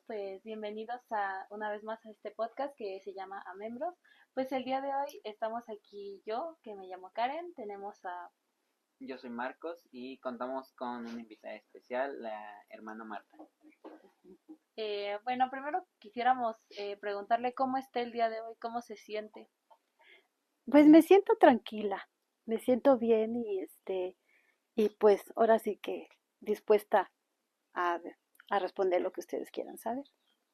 pues bienvenidos a una vez más a este podcast que se llama Amembros. Pues el día de hoy estamos aquí yo, que me llamo Karen, tenemos a... Yo soy Marcos y contamos con una invitada especial, la hermana Marta. bueno, primero quisiéramos preguntarle cómo está el día de hoy, cómo se siente. Pues me siento tranquila, me siento bien y pues ahora sí que dispuesta a, a responder lo que ustedes quieran saber.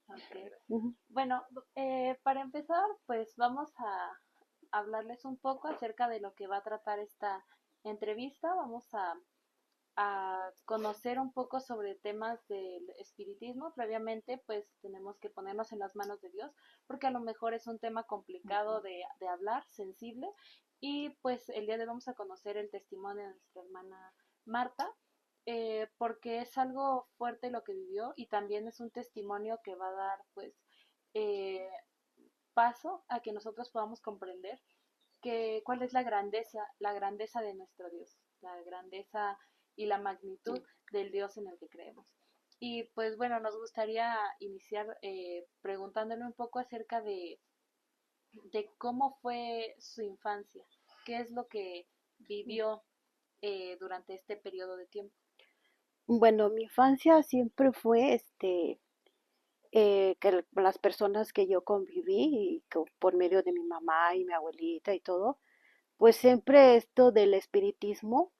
Okay. Ujú. Bueno, para empezar, pues vamos a hablarles un poco acerca de lo que va a tratar esta entrevista. Vamos a conocer un poco sobre temas del espiritismo. Previamente, pues tenemos que ponernos en las manos de Dios, porque a lo mejor es un tema complicado de hablar, sensible, y pues el día de hoy vamos a conocer el testimonio de nuestra hermana Marta, porque es algo fuerte lo que vivió y también es un testimonio que va a dar pues eh, paso a que nosotros podamos comprender que cuál es la grandeza de nuestro Dios, la grandeza y la magnitud del Dios en el que creemos. Y pues bueno, nos gustaría iniciar preguntándole un poco acerca de cómo fue su infancia, qué es lo que vivió durante este periodo de tiempo. Bueno, mi infancia siempre fue que las personas que yo conviví y por medio de mi mamá y mi abuelita y todo, pues siempre esto del espiritismo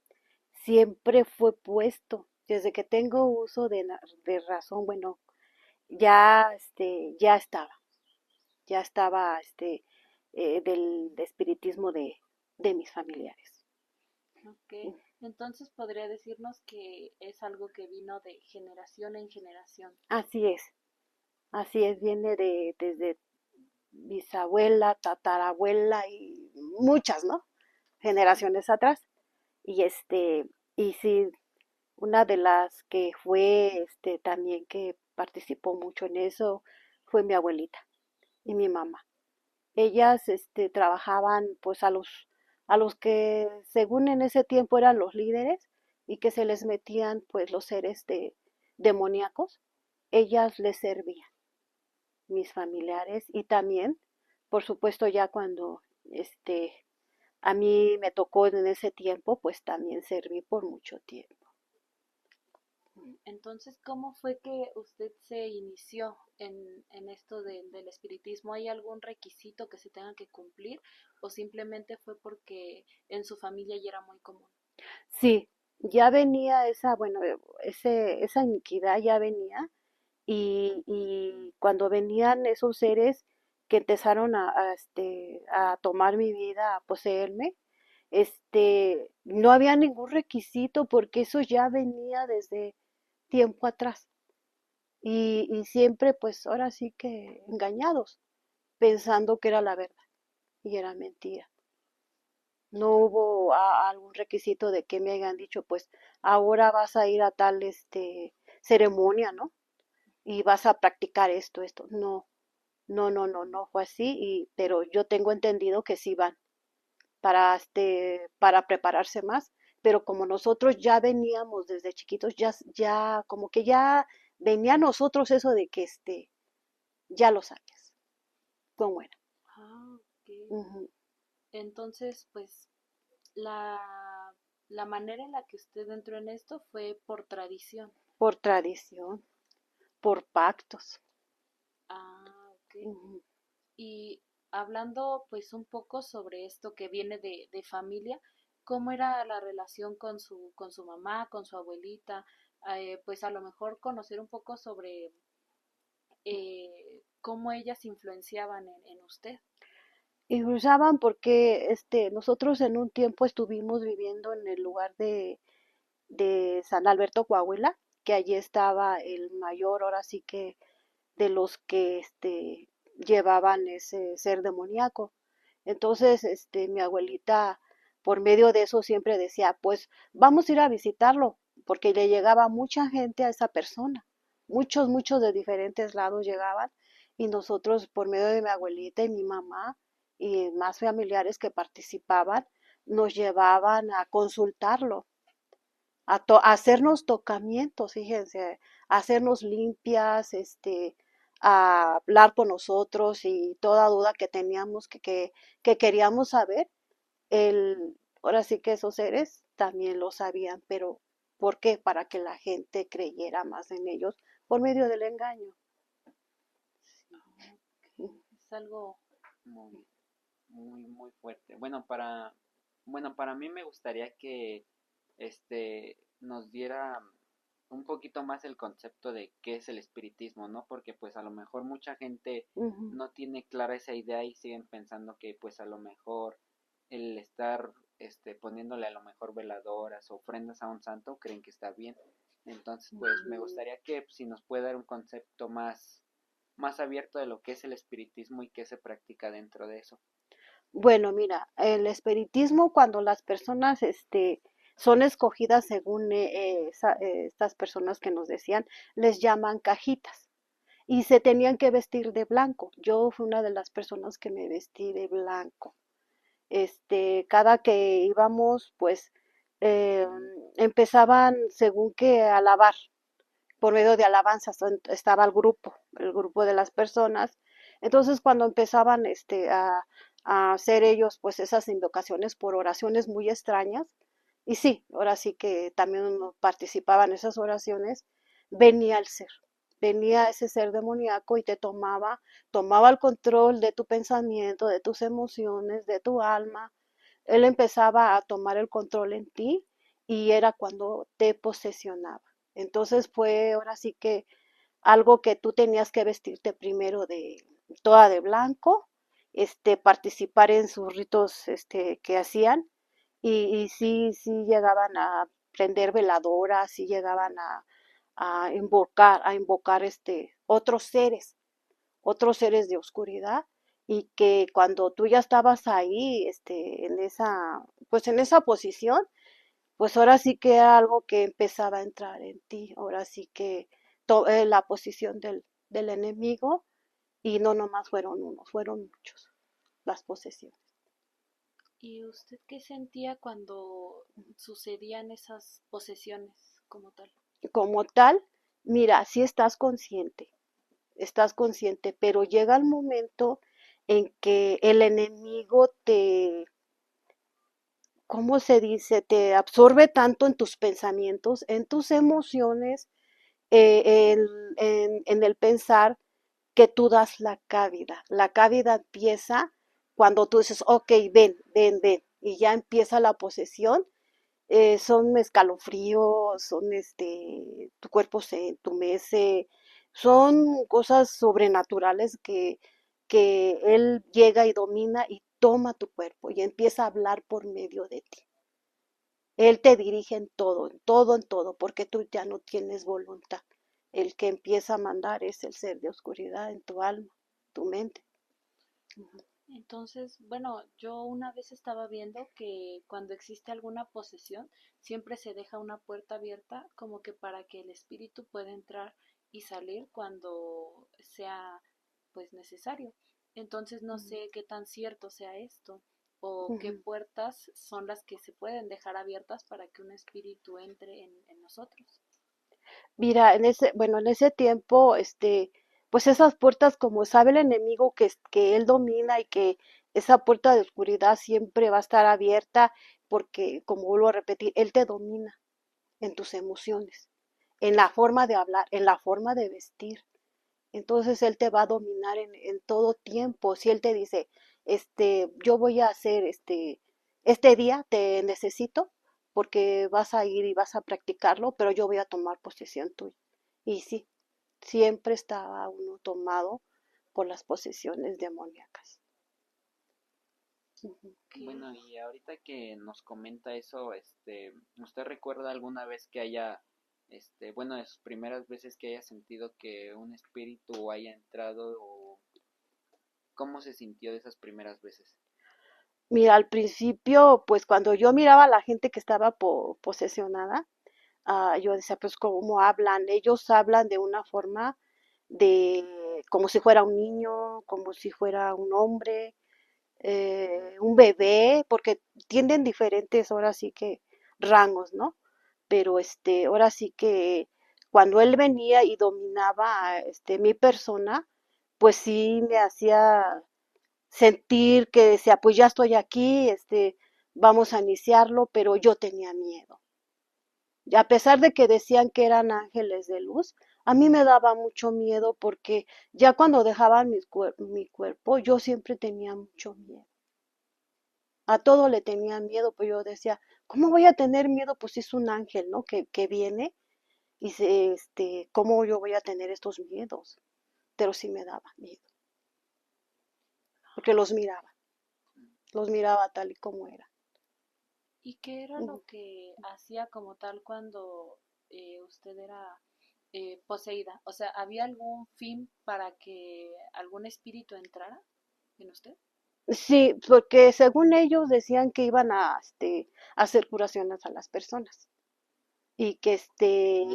siempre fue puesto. Desde que tengo uso de razón, bueno, ya estaba del espiritismo de mis familiares. Ok, entonces podría decirnos que es algo que vino de generación en generación. Así es, viene desde bisabuela, tatarabuela y muchas, ¿no? Generaciones atrás. Y y sí, una de las que fue también que participó mucho en eso fue mi abuelita y mi mamá. Ellas trabajaban pues a los que según en ese tiempo eran los líderes y que se les metían pues los seres demoníacos, ellas les servían, mis familiares, y también, por supuesto, ya cuando a mí me tocó en ese tiempo, pues también serví por mucho tiempo. Entonces, ¿cómo fue que usted se inició en esto del espiritismo? ¿Hay algún requisito que se tenga que cumplir o simplemente fue porque en su familia ya era muy común? Sí, ya venía esa iniquidad ya venía, y cuando venían esos seres que empezaron a tomar mi vida, a poseerme, no había ningún requisito porque eso ya venía desde tiempo atrás. Y siempre, pues ahora sí que engañados, pensando que era la verdad y era mentira. No hubo algún requisito de que me hayan dicho, pues ahora vas a ir a tal ceremonia, ¿no? Y vas a practicar esto. No, no, no, no, no fue así, pero yo tengo entendido que sí van para prepararse más, pero como nosotros ya veníamos desde chiquitos, ya como que ya venía a nosotros eso de que ya lo sabes cómo era. Ah, ok. Ujú. Entonces, pues la, la manera en la que usted entró en esto fue por tradición. Por tradición, por pactos. Ah, ok. Ujú. Y hablando pues un poco sobre esto que viene de familia, ¿cómo era la relación con su mamá, con su abuelita? Pues a lo mejor conocer un poco sobre cómo ellas influenciaban en usted. Y usaban porque nosotros en un tiempo estuvimos viviendo en el lugar de San Alberto, Coahuila, que allí estaba el mayor, ahora sí que de los que llevaban ese ser demoníaco. Entonces, mi abuelita, por medio de eso, siempre decía, pues vamos a ir a visitarlo, porque le llegaba mucha gente a esa persona. Muchos, muchos de diferentes lados llegaban, y nosotros, por medio de mi abuelita y mi mamá y más familiares que participaban, nos llevaban a consultarlo, a hacernos tocamientos, fíjense, a hacernos limpias, a hablar con nosotros y toda duda que teníamos que queríamos saber, ahora sí que esos seres también lo sabían, pero ¿por qué? Para que la gente creyera más en ellos por medio del engaño. Es algo, Muy, muy fuerte. Bueno, para mí me gustaría que nos diera un poquito más el concepto de qué es el espiritismo, ¿no? Porque pues a lo mejor mucha gente Ujú. no tiene clara esa idea y siguen pensando que pues a lo mejor el estar poniéndole a lo mejor veladoras o ofrendas a un santo creen que está bien. Entonces, pues me gustaría que si nos puede dar un concepto más abierto de lo que es el espiritismo y qué se practica dentro de eso. Bueno, mira, el espiritismo cuando las personas son escogidas según estas personas que nos decían, les llaman cajitas y se tenían que vestir de blanco. Yo fui una de las personas que me vestí de blanco. Cada que íbamos, pues eh, empezaban según que a alabar por medio de alabanzas, estaba el grupo de las personas. Entonces, cuando empezaban a hacer ellos pues esas invocaciones por oraciones muy extrañas, y sí, ahora sí que también uno participaba en esas oraciones, venía el ser, venía ese ser demoníaco y tomaba el control de tu pensamiento, de tus emociones, de tu alma. Él empezaba a tomar el control en ti y era cuando te posesionaba. Entonces fue ahora sí que algo que tú tenías que vestirte primero de toda de blanco, participar en sus ritos que hacían y sí, sí llegaban a prender veladoras, sí llegaban a invocar otros seres de oscuridad y que cuando tú ya estabas ahí, pues en esa posición, pues ahora sí que era algo que empezaba a entrar en ti, ahora sí que la posición del enemigo y no nomás fueron unos, fueron muchos las posesiones. ¿y usted qué sentía cuando sucedían esas posesiones como tal? Como tal, mira, si estás consciente, pero llega el momento en que el enemigo ¿cómo se dice? Te absorbe tanto en tus pensamientos, en tus emociones, en el pensar que tú das la cabida. La cabida empieza cuando tú dices, ok, ven, ven, ven, y ya empieza la posesión. Son escalofríos, tu cuerpo se entumece, son cosas sobrenaturales que él llega y domina y toma tu cuerpo y empieza a hablar por medio de ti. Él te dirige en todo, en todo, en todo, porque tú ya no tienes voluntad. El que empieza a mandar es el ser de oscuridad en tu alma, tu mente. Ujú. Entonces, bueno, yo una vez estaba viendo que cuando existe alguna posesión, siempre se deja una puerta abierta como que para que el espíritu pueda entrar y salir cuando sea pues necesario. Entonces no sé qué tan cierto sea esto o qué Ujú. puertas son las que se pueden dejar abiertas para que un espíritu entre en nosotros. Mira, bueno, en ese tiempo, pues esas puertas, como sabe el enemigo que él domina y que esa puerta de oscuridad siempre va a estar abierta, porque, como vuelvo a repetir, él te domina en tus emociones, en la forma de hablar, en la forma de vestir. Entonces él te va a dominar en todo tiempo. Si él te dice, yo voy a hacer este día te necesito porque vas a ir y vas a practicarlo, pero yo voy a tomar posesión tuya. Y sí, siempre estaba uno tomado por las posesiones demoníacas. Ujú. Que Bueno, y ahorita que nos comenta eso, ¿usted recuerda alguna vez que haya, bueno, de sus primeras veces que haya sentido que un espíritu haya entrado o cómo se sintió de esas primeras veces? Mira, al principio, pues cuando yo miraba a la gente que estaba posesionada, yo decía, pues, ¿cómo hablan? Ellos hablan de una forma de como si fuera un niño, como si fuera un hombre, un bebé, porque tienen diferentes, ahora sí que, rangos, ¿no? Pero ahora sí que cuando él venía y dominaba mi persona, pues sí me hacía sentir que decía, pues ya estoy aquí, vamos a iniciarlo, pero yo tenía miedo. Y a pesar de que decían que eran ángeles de luz, a mí me daba mucho miedo porque ya cuando dejaban mi cuerpo, yo siempre tenía mucho miedo. A todo le tenía miedo, pues yo decía, ¿cómo voy a tener miedo? Pues es un ángel, ¿no? Que viene y ¿cómo yo voy a tener estos miedos? Pero sí me daba miedo, porque los miraba tal y como era. ¿Y qué era Ujú. lo que hacía como tal cuando usted era poseída? O sea, ¿había algún fin para que algún espíritu entrara en usted? Sí, porque según ellos decían que iban a hacer curaciones a las personas y que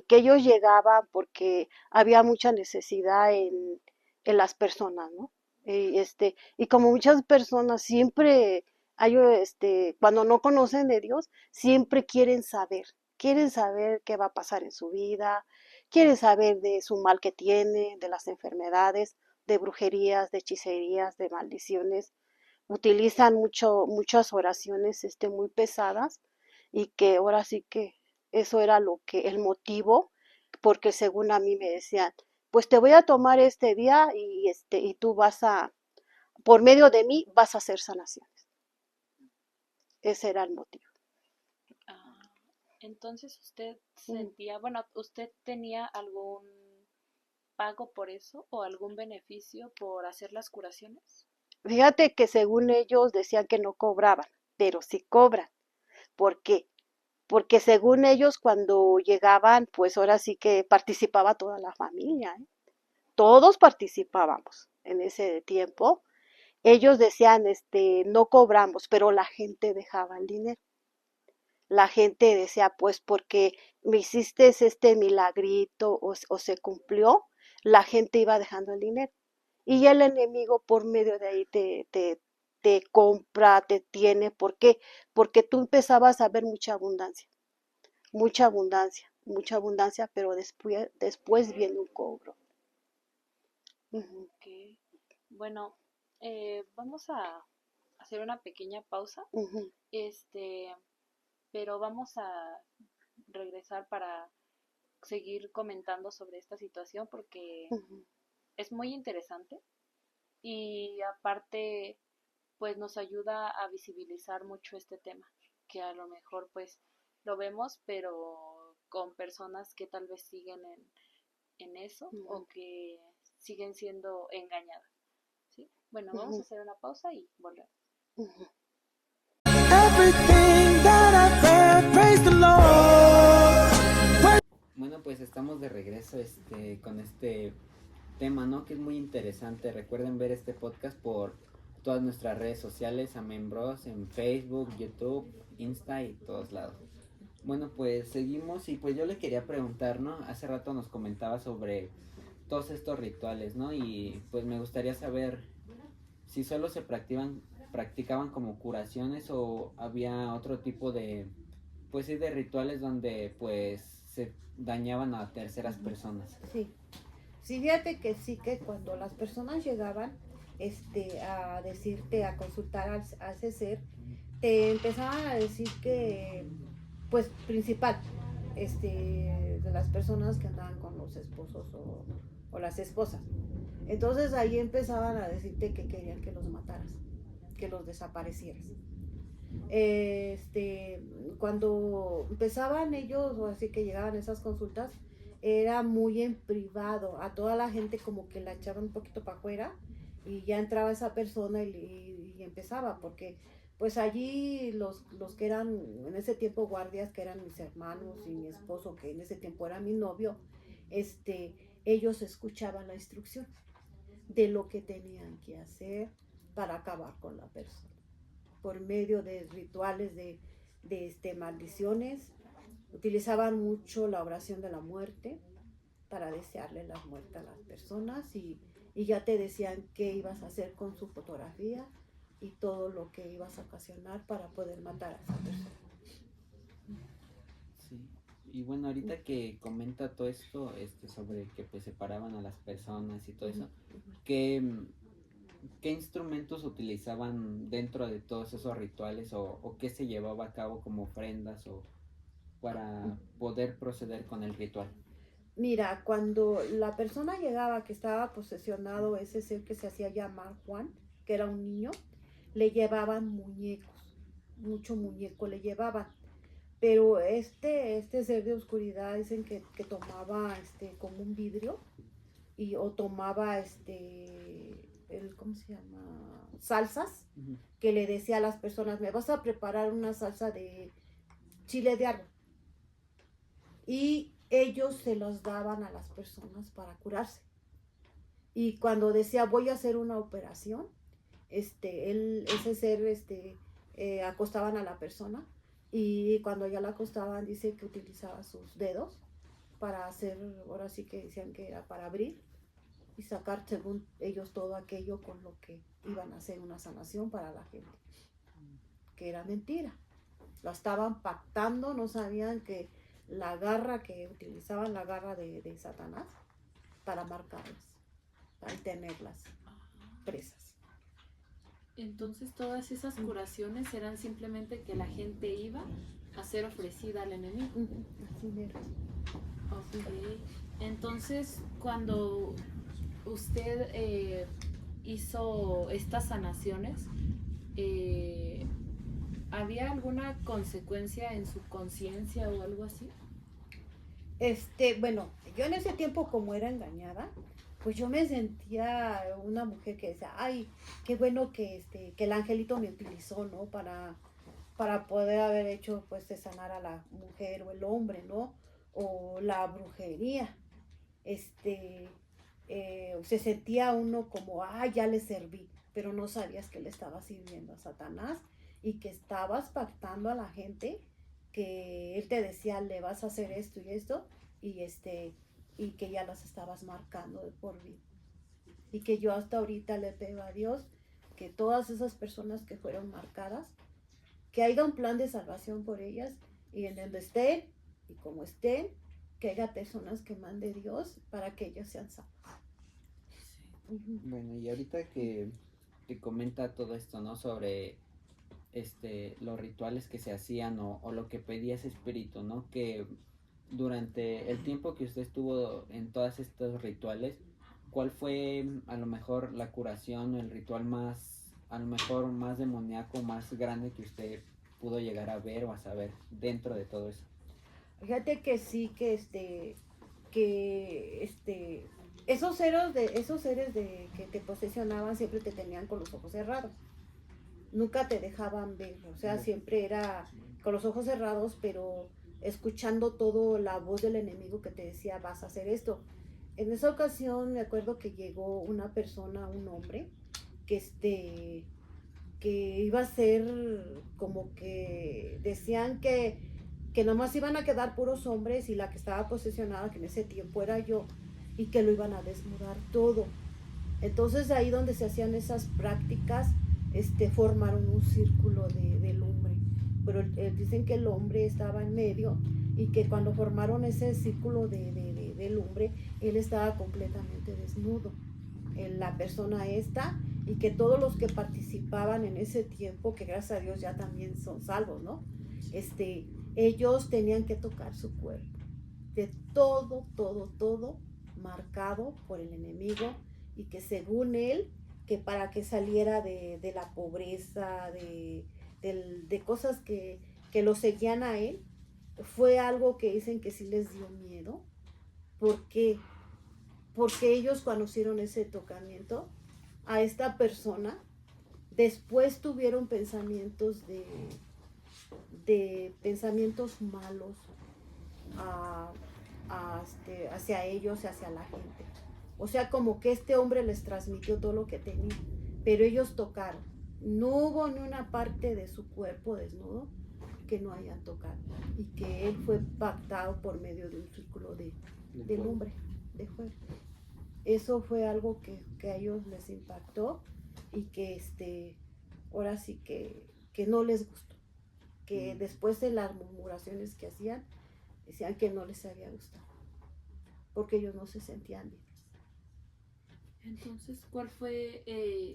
ellos llegaban porque había mucha necesidad en las personas, ¿no? Y como muchas personas siempre cuando no conocen de Dios, siempre quieren saber qué va a pasar en su vida, quieren saber de su mal que tiene, de las enfermedades, de brujerías, de hechicerías, de maldiciones. Utilizan muchas oraciones muy pesadas y que ahora sí que eso era el motivo, porque según a mí me decían, pues te voy a tomar este día y tú por medio de mí vas a hacer sanaciones. Ese era el motivo. Ah, entonces usted Mm. sentía, bueno, ¿usted tenía algún pago por eso o algún beneficio por hacer las curaciones? Fíjate que según ellos decían que no cobraban, pero sí cobran. ¿Por qué? Porque según ellos cuando llegaban, pues ahora sí que participaba toda la familia, ¿eh? Todos participábamos en ese tiempo. Ellos decían, no cobramos, pero la gente dejaba el dinero. La gente decía, pues porque me hiciste este milagrito o se cumplió, la gente iba dejando el dinero. Y el enemigo por medio de ahí te compra, te tiene. ¿Por qué? Porque tú empezabas a ver mucha abundancia, pero después viene un cobro. Ujú, Ok. Bueno, vamos a hacer una pequeña pausa, ujú, este, pero vamos a regresar para seguir comentando sobre esta situación porque ujú, es muy interesante y aparte pues nos ayuda a visibilizar mucho este tema, que a lo mejor pues lo vemos pero con personas que tal vez siguen en eso o ujú, que siguen siendo engañadas, ¿sí? Bueno, vamos a ujú, hacer una pausa y volvemos. ujú. Everything that I've read, praise the Lord. Bueno, pues estamos de regreso con este tema, ¿no? Que es muy interesante. Recuerden ver este podcast por todas nuestras redes sociales, Amen Bros, en Facebook, YouTube, Insta y todos lados. Bueno, pues seguimos y pues yo le quería preguntar, ¿no? Hace rato nos comentaba sobre todos estos rituales, ¿no? Y pues me gustaría saber si solo practicaban como curaciones o había otro tipo de, pues sí, de rituales donde pues se dañaban a terceras personas. Sí, sí, fíjate que sí, que cuando las personas llegaban a decirte, a consultar a ese ser, te empezaban a decir que, pues, principal, de las personas que andaban con los esposos o las esposas. Entonces ahí empezaban a decirte que querían que los mataras, que los desaparecieras. Este, Cuando empezaban ellos, o así que llegaban esas consultas, era muy en privado, a toda la gente como que la echaban un poquito para afuera y ya entraba esa persona y empezaba, porque pues allí los que eran en ese tiempo guardias, que eran mis hermanos y mi esposo, que en ese tiempo era mi novio, este, ellos escuchaban la instrucción de lo que tenían que hacer para acabar con la persona por medio de rituales de maldiciones. Utilizaban mucho la oración de la muerte para desearle la muerte a las personas y ya te decían qué ibas a hacer con su fotografía y todo lo que ibas a ocasionar para poder matar a esa persona. Sí. Y bueno, ahorita que comenta todo esto, sobre que pues separaban a las personas y todo eso, ¿qué, qué instrumentos utilizaban dentro de todos esos rituales o qué se llevaba a cabo como ofrendas o para poder proceder con el ritual? Mira, cuando la persona llegaba que estaba posesionado, ese ser que se hacía llamar Juan, que era un niño, le llevaban muñecos, mucho muñeco le llevaban. Pero este ser de oscuridad dicen que tomaba como un vidrio o tomaba ¿cómo se llama? Salsas, Ujú. que le decía a las personas, me vas a preparar una salsa de chile de árbol. Y ellos se los daban a las personas para curarse. Y cuando decía voy a hacer una operación, ese ser, acostaban a la persona y cuando ya la acostaban dice que utilizaba sus dedos para hacer, ahora sí que decían que era para abrir y sacar según ellos todo aquello con lo que iban a hacer una sanación para la gente, que era mentira. Lo estaban pactando, no sabían que la garra que utilizaban, la garra de Satanás, para marcarlas, para tenerlas presas. Entonces todas esas curaciones eran simplemente que la gente iba a ser ofrecida al enemigo. Así mero. Ok. Entonces cuando usted hizo estas sanaciones, ¿había alguna consecuencia en su conciencia o algo así? Bueno, yo en ese tiempo como era engañada, pues yo me sentía una mujer que decía, ay, qué bueno que el angelito me utilizó, ¿no? Para poder haber hecho, pues, de sanar a la mujer o el hombre, ¿no? O la brujería. Se sentía uno como, ay, ya le serví, pero no sabías que le estabas sirviendo a Satanás y que estabas pactando a la gente que él te decía, le vas a hacer esto y esto, y y que ya las estabas marcando de por vida. Y que yo hasta ahorita le pido a Dios que todas esas personas que fueron marcadas, que haya un plan de salvación por ellas, y en donde estén, y como estén, que haya personas que mande Dios para que ellas sean salvas. Ujú. Bueno, y ahorita que comenta todo esto, ¿no? Sobre los rituales que se hacían o lo que pedía ese espíritu, ¿no? Que durante el tiempo que usted estuvo en todos estos rituales, ¿cuál fue a lo mejor la curación o el ritual más, a lo mejor más demoníaco, más grande que usted pudo llegar a ver o a saber dentro de todo eso? Fíjate que sí, esos seres que te posesionaban siempre te tenían con los ojos cerrados. Nunca te dejaban ver, o sea, siempre era con los ojos cerrados, pero escuchando todo la voz del enemigo que te decía, vas a hacer esto. En esa ocasión me acuerdo que llegó una persona, un hombre, que que iba a ser como que decían que nomás iban a quedar puros hombres y la que estaba posesionada, que en ese tiempo era yo, y que lo iban a desnudar todo. Entonces ahí donde se hacían esas prácticas, formaron un círculo de lumbre. Pero dicen que el hombre estaba en medio y que cuando formaron ese círculo de lumbre, él estaba completamente desnudo. La persona esta, y que todos los que participaban en ese tiempo, que gracias a Dios ya también son salvos, ¿no? Ellos tenían que tocar su cuerpo, de todo marcado por el enemigo, y que según él, que para que saliera de la pobreza, de cosas que lo seguían a él, fue algo que dicen que sí les dio miedo, porque ellos conocieron ese tocamiento a esta persona, después tuvieron pensamientos de pensamientos malos hacia ellos y hacia la gente. O sea, como que este hombre les transmitió todo lo que tenía, pero ellos tocaron. No hubo ni una parte de su cuerpo desnudo que no hayan tocado, y que él fue pactado por medio de un círculo de lumbre, de fuego. Eso fue algo que a ellos les impactó, y que ahora sí que no les gustó, que después de las murmuraciones que hacían, decían que no les había gustado, porque ellos no se sentían bien. Entonces, ¿cuál fue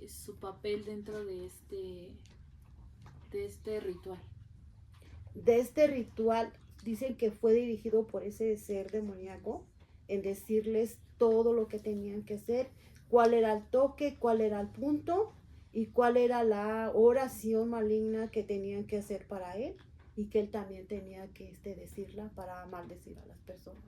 su papel dentro de este ritual? De este ritual dicen que fue dirigido por ese ser demoníaco en decirles todo lo que tenían que hacer, cuál era el toque, cuál era el punto y cuál era la oración maligna que tenían que hacer para él y que él también tenía que decirla para maldecir a las personas.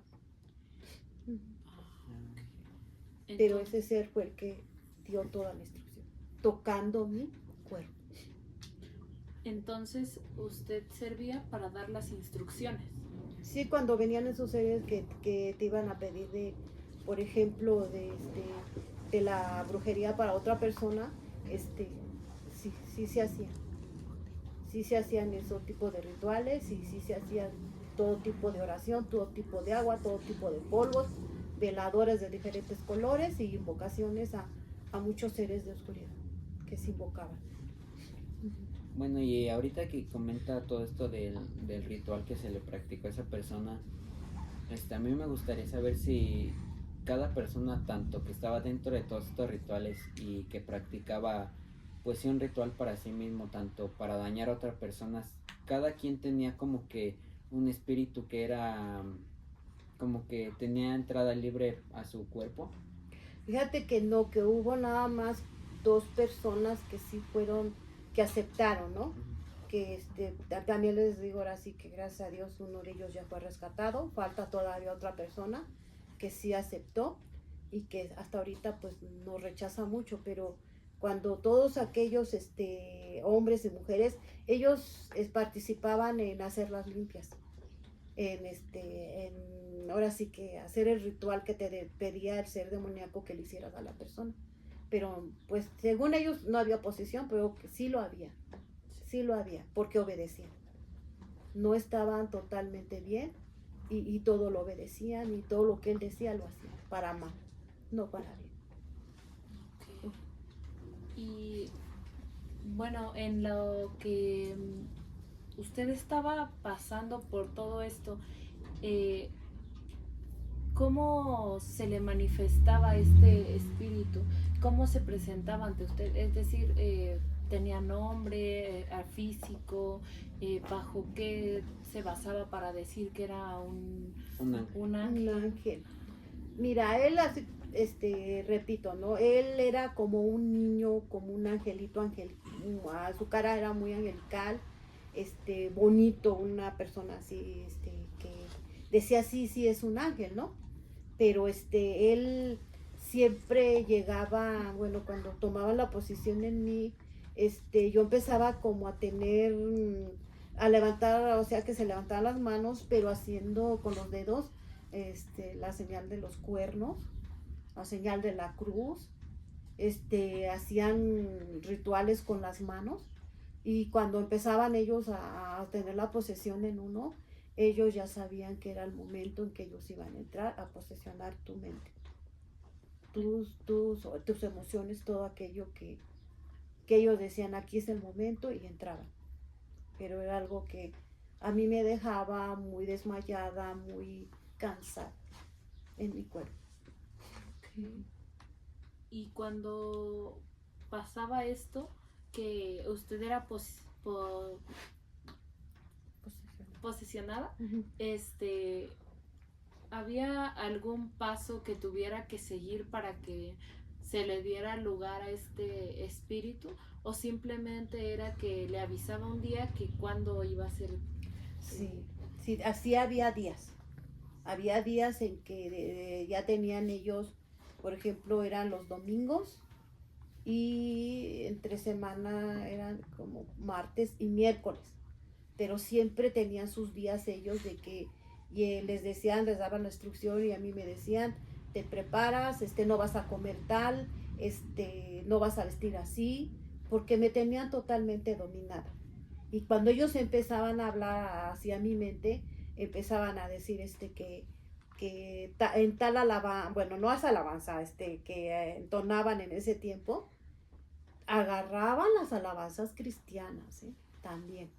Pero ese ser fue el que dio toda la instrucción, tocando mi cuerpo. Entonces, usted servía para dar las instrucciones. Sí, cuando venían esos seres que te iban a pedir por ejemplo, de la brujería para otra persona, sí se hacían. Sí se hacían esos tipos de rituales y sí se hacían todo tipo de oración, todo tipo de agua, todo tipo de polvos, veladores de diferentes colores y invocaciones a muchos seres de oscuridad que se invocaban. Bueno, y ahorita que comenta todo esto del ritual que se le practicó a esa persona, a mí me gustaría saber si cada persona, tanto que estaba dentro de todos estos rituales y que practicaba pues sí un ritual para sí mismo, tanto para dañar a otras personas, cada quien tenía como que un espíritu que era como que tenía entrada libre a su cuerpo. Fíjate que no, que hubo nada más 2 personas que sí fueron, que aceptaron, ¿no? Que también les digo ahora sí que gracias a Dios uno de ellos ya fue rescatado, falta todavía otra persona que sí aceptó y que hasta ahorita pues no rechaza mucho, pero cuando todos aquellos hombres y mujeres, ellos participaban en hacerlas limpias, ahora sí que hacer el ritual que te pedía el ser demoníaco que le hicieras a la persona. Pero pues según ellos no había oposición, pero que sí lo había, porque obedecían. No estaban totalmente bien y todo lo obedecían y todo lo que él decía lo hacían, para mal, no para bien. Okay. Y bueno, en lo que usted estaba pasando por todo esto, ¿cómo se le manifestaba este espíritu? ¿Cómo se presentaba ante usted? Es decir, ¿tenía nombre, físico? ¿Bajo qué se basaba para decir que era un ángel? Un ángel. Mira, él así, repito, ¿no? Él era como un niño, como un angelito, su cara era muy angelical, bonito, una persona así, que decía sí es un ángel, ¿no? Pero él siempre llegaba, bueno, cuando tomaba la posición en mí, yo empezaba como a tener, a levantar, o sea, que se levantaban las manos, pero haciendo con los dedos, la señal de los cuernos, la señal de la cruz, hacían rituales con las manos y cuando empezaban ellos a tener la posesión en uno, ellos ya sabían que era el momento en que ellos iban a entrar a posesionar tu mente, tus emociones, todo aquello que ellos decían aquí es el momento y entraban. Pero era algo que a mí me dejaba muy desmayada, muy cansada en mi cuerpo. Okay. Y cuando pasaba esto, que usted era posesionada, Uh-huh. ¿Había algún paso que tuviera que seguir para que se le diera lugar a este espíritu? ¿O simplemente era que le avisaba un día que cuándo iba a ser? Sí, así había días. Había días en que ya tenían ellos, por ejemplo, eran los domingos y entre semana eran como martes y miércoles. Pero siempre tenían sus días ellos de que les daban la instrucción y a mí me decían, te preparas, no vas a comer tal, no vas a vestir así, porque me tenían totalmente dominada. Y cuando ellos empezaban a hablar hacia mi mente, empezaban a decir que en tal alabanza, bueno, no es alabanza, que entonaban en ese tiempo, agarraban las alabanzas cristianas, también.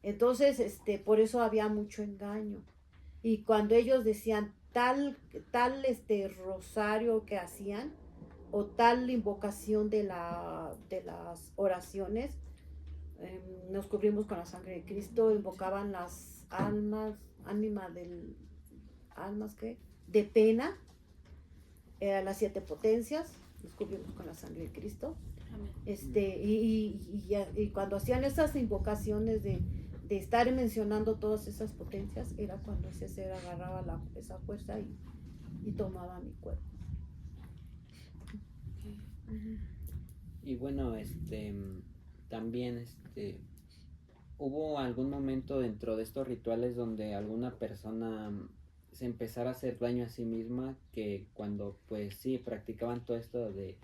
Entonces, por eso había mucho engaño. Y cuando ellos decían tal rosario que hacían, o tal invocación de las oraciones, nos cubrimos con la sangre de Cristo, invocaban las almas que, de pena, las 7 potencias, nos cubrimos con la sangre de Cristo. Amén. Y cuando hacían esas invocaciones de estar mencionando todas esas potencias, era cuando ese ser agarraba esa fuerza y tomaba mi cuerpo. Y bueno, también, ¿hubo algún momento dentro de estos rituales donde alguna persona se empezara a hacer daño a sí misma, que cuando pues sí practicaban todo esto de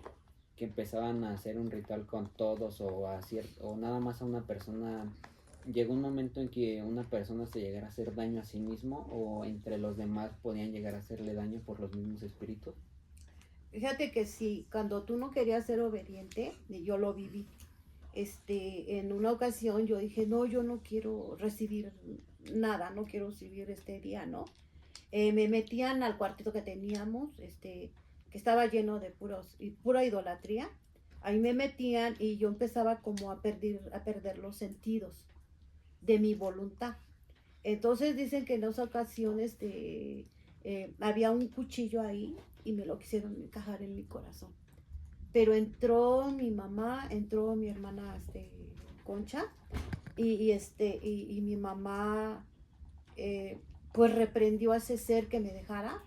que empezaban a hacer un ritual con todos o nada más a una persona, llegó un momento en que una persona se llegara a hacer daño a sí mismo o entre los demás podían llegar a hacerle daño por los mismos espíritus? Fíjate que sí, cuando tú no querías ser obediente, yo lo viví. En una ocasión yo dije, no, yo no quiero recibir nada, no quiero recibir este día, ¿no? Me metían al cuartito que teníamos, que estaba lleno de pura idolatría. Ahí me metían y yo empezaba como a perder los sentidos de mi voluntad. Entonces dicen que en esas ocasiones había un cuchillo ahí y me lo quisieron encajar en mi corazón. Pero entró mi mamá, entró mi hermana Concha, y mi mamá pues reprendió a ese ser que me dejara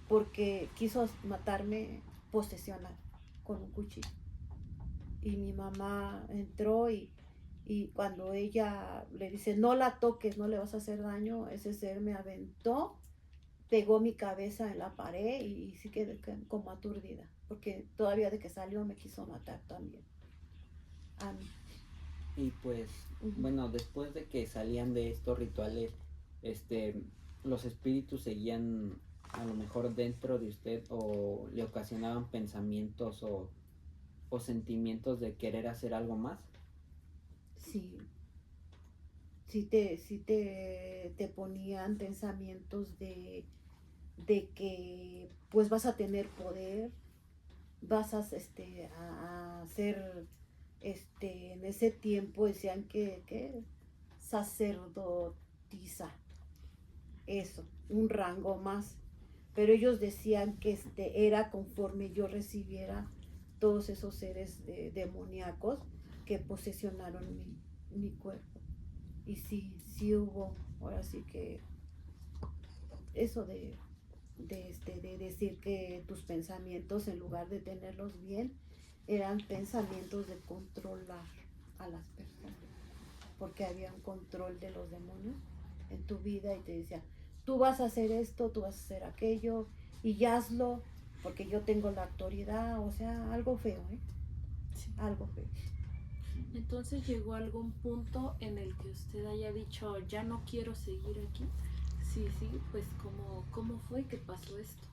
porque quiso matarme posesional con un cuchillo. Y mi mamá entró y cuando ella le dice, no la toques, no le vas a hacer daño, ese ser me aventó, pegó mi cabeza en la pared y sí quedé como aturdida, porque todavía de que salió me quiso matar también a mí. Y pues, bueno, después de que salían de estos rituales, los espíritus seguían a lo mejor dentro de usted o le ocasionaban pensamientos o sentimientos de querer hacer algo más. Sí, te ponían pensamientos de que pues vas a tener poder, vas a ser, en ese tiempo decían que sacerdotisa, eso, un rango más, pero ellos decían que era conforme yo recibiera todos esos seres demoníacos que posesionaron mi cuerpo. Y sí hubo, ahora sí que eso de decir que tus pensamientos, en lugar de tenerlos bien, eran pensamientos de controlar a las personas, porque había un control de los demonios en tu vida y te decía, tú vas a hacer esto, tú vas a hacer aquello y hazlo porque yo tengo la autoridad, o sea, algo feo, Sí. Algo feo. Entonces llegó algún punto en el que usted haya dicho, ya no quiero seguir aquí. Sí, pues ¿cómo fue que pasó esto?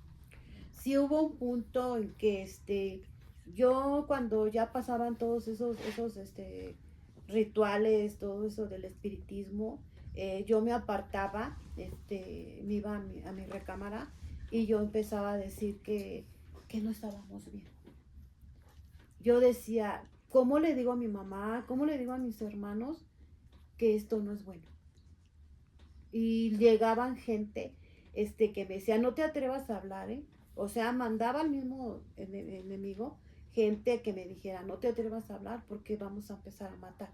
Sí hubo un punto en que yo cuando ya pasaban todos esos rituales, todo eso del espiritismo, yo me apartaba, me iba a mi recámara y yo empezaba a decir que no estábamos bien. Yo decía, ¿cómo le digo a mi mamá, cómo le digo a mis hermanos que esto no es bueno? Y llegaban gente que me decía, no te atrevas a hablar, O sea, mandaba al mismo enemigo gente que me dijera, no te atrevas a hablar porque vamos a empezar a matar.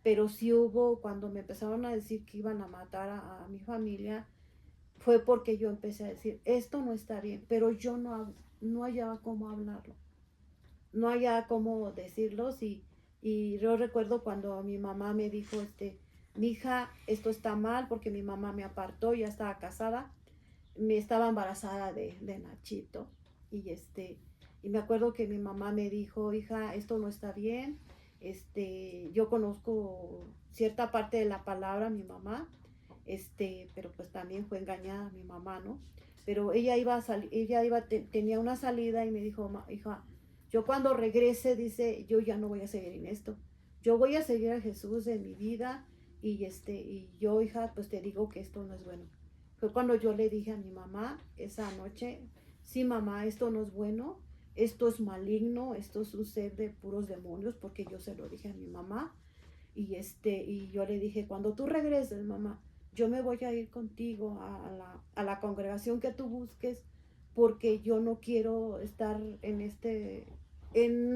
Pero sí hubo, cuando me empezaron a decir que iban a matar a mi familia, fue porque yo empecé a decir, esto no está bien, pero yo no hallaba cómo hablarlo, no hallaba cómo decirlo, y yo recuerdo cuando mi mamá me dijo, mi hija, esto está mal porque mi mamá me apartó, ya estaba casada, me estaba embarazada de Nachito, y me acuerdo que mi mamá me dijo, hija, esto no está bien, yo conozco cierta parte de la palabra, mi mamá, pero pues también fue engañada mi mamá, ¿no? Pero ella tenía una salida y me dijo, hija, yo cuando regrese, dice, yo ya no voy a seguir en esto, yo voy a seguir a Jesús en mi vida, y yo, hija, pues te digo que esto no es bueno. Fue cuando yo le dije a mi mamá esa noche, sí mamá, esto no es bueno, esto es maligno, esto es un ser de puros demonios, porque yo se lo dije a mi mamá. Y yo le dije, cuando tú regreses, mamá, yo me voy a ir contigo a la congregación que tú busques, porque yo no quiero estar en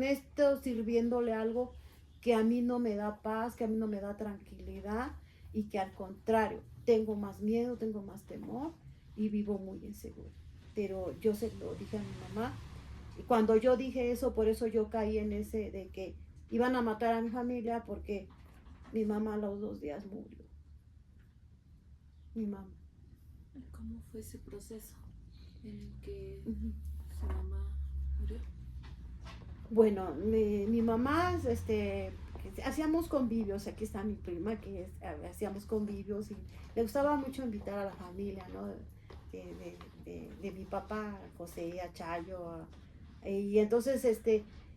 esto sirviéndole algo que a mí no me da paz, que a mí no me da tranquilidad y que al contrario, tengo más miedo, tengo más temor y vivo muy inseguro. Pero yo se lo dije a mi mamá y cuando yo dije eso, por eso yo caí en ese de que iban a matar a mi familia porque mi mamá a los 2 días murió. Mi mamá. ¿Cómo fue ese proceso en el que Ujú. su mamá murió? Bueno, mi mamá, hacíamos convivios, aquí está mi prima, hacíamos convivios y le gustaba mucho invitar a la familia, ¿no? De mi papá, a José, a Chayo, y entonces,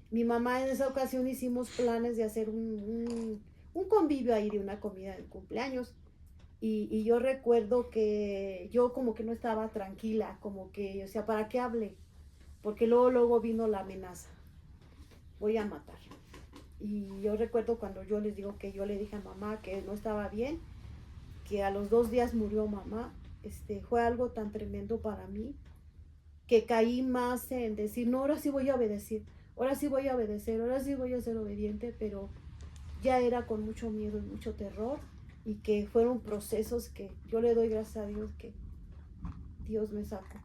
mi mamá en esa ocasión hicimos planes de hacer un convivio ahí de una comida de cumpleaños. Y yo recuerdo que yo como que no estaba tranquila, como que, o sea, ¿para qué hablé? Porque luego vino la amenaza, voy a matar. Y yo recuerdo cuando yo les digo que yo le dije a mamá que no estaba bien, que a los 2 días murió mamá, fue algo tan tremendo para mí, que caí más en decir, no, ahora sí voy a obedecer, ahora sí voy a obedecer, ahora sí voy a ser obediente, pero ya era con mucho miedo y mucho terror, y que fueron procesos que yo le doy gracias a Dios que Dios me sacó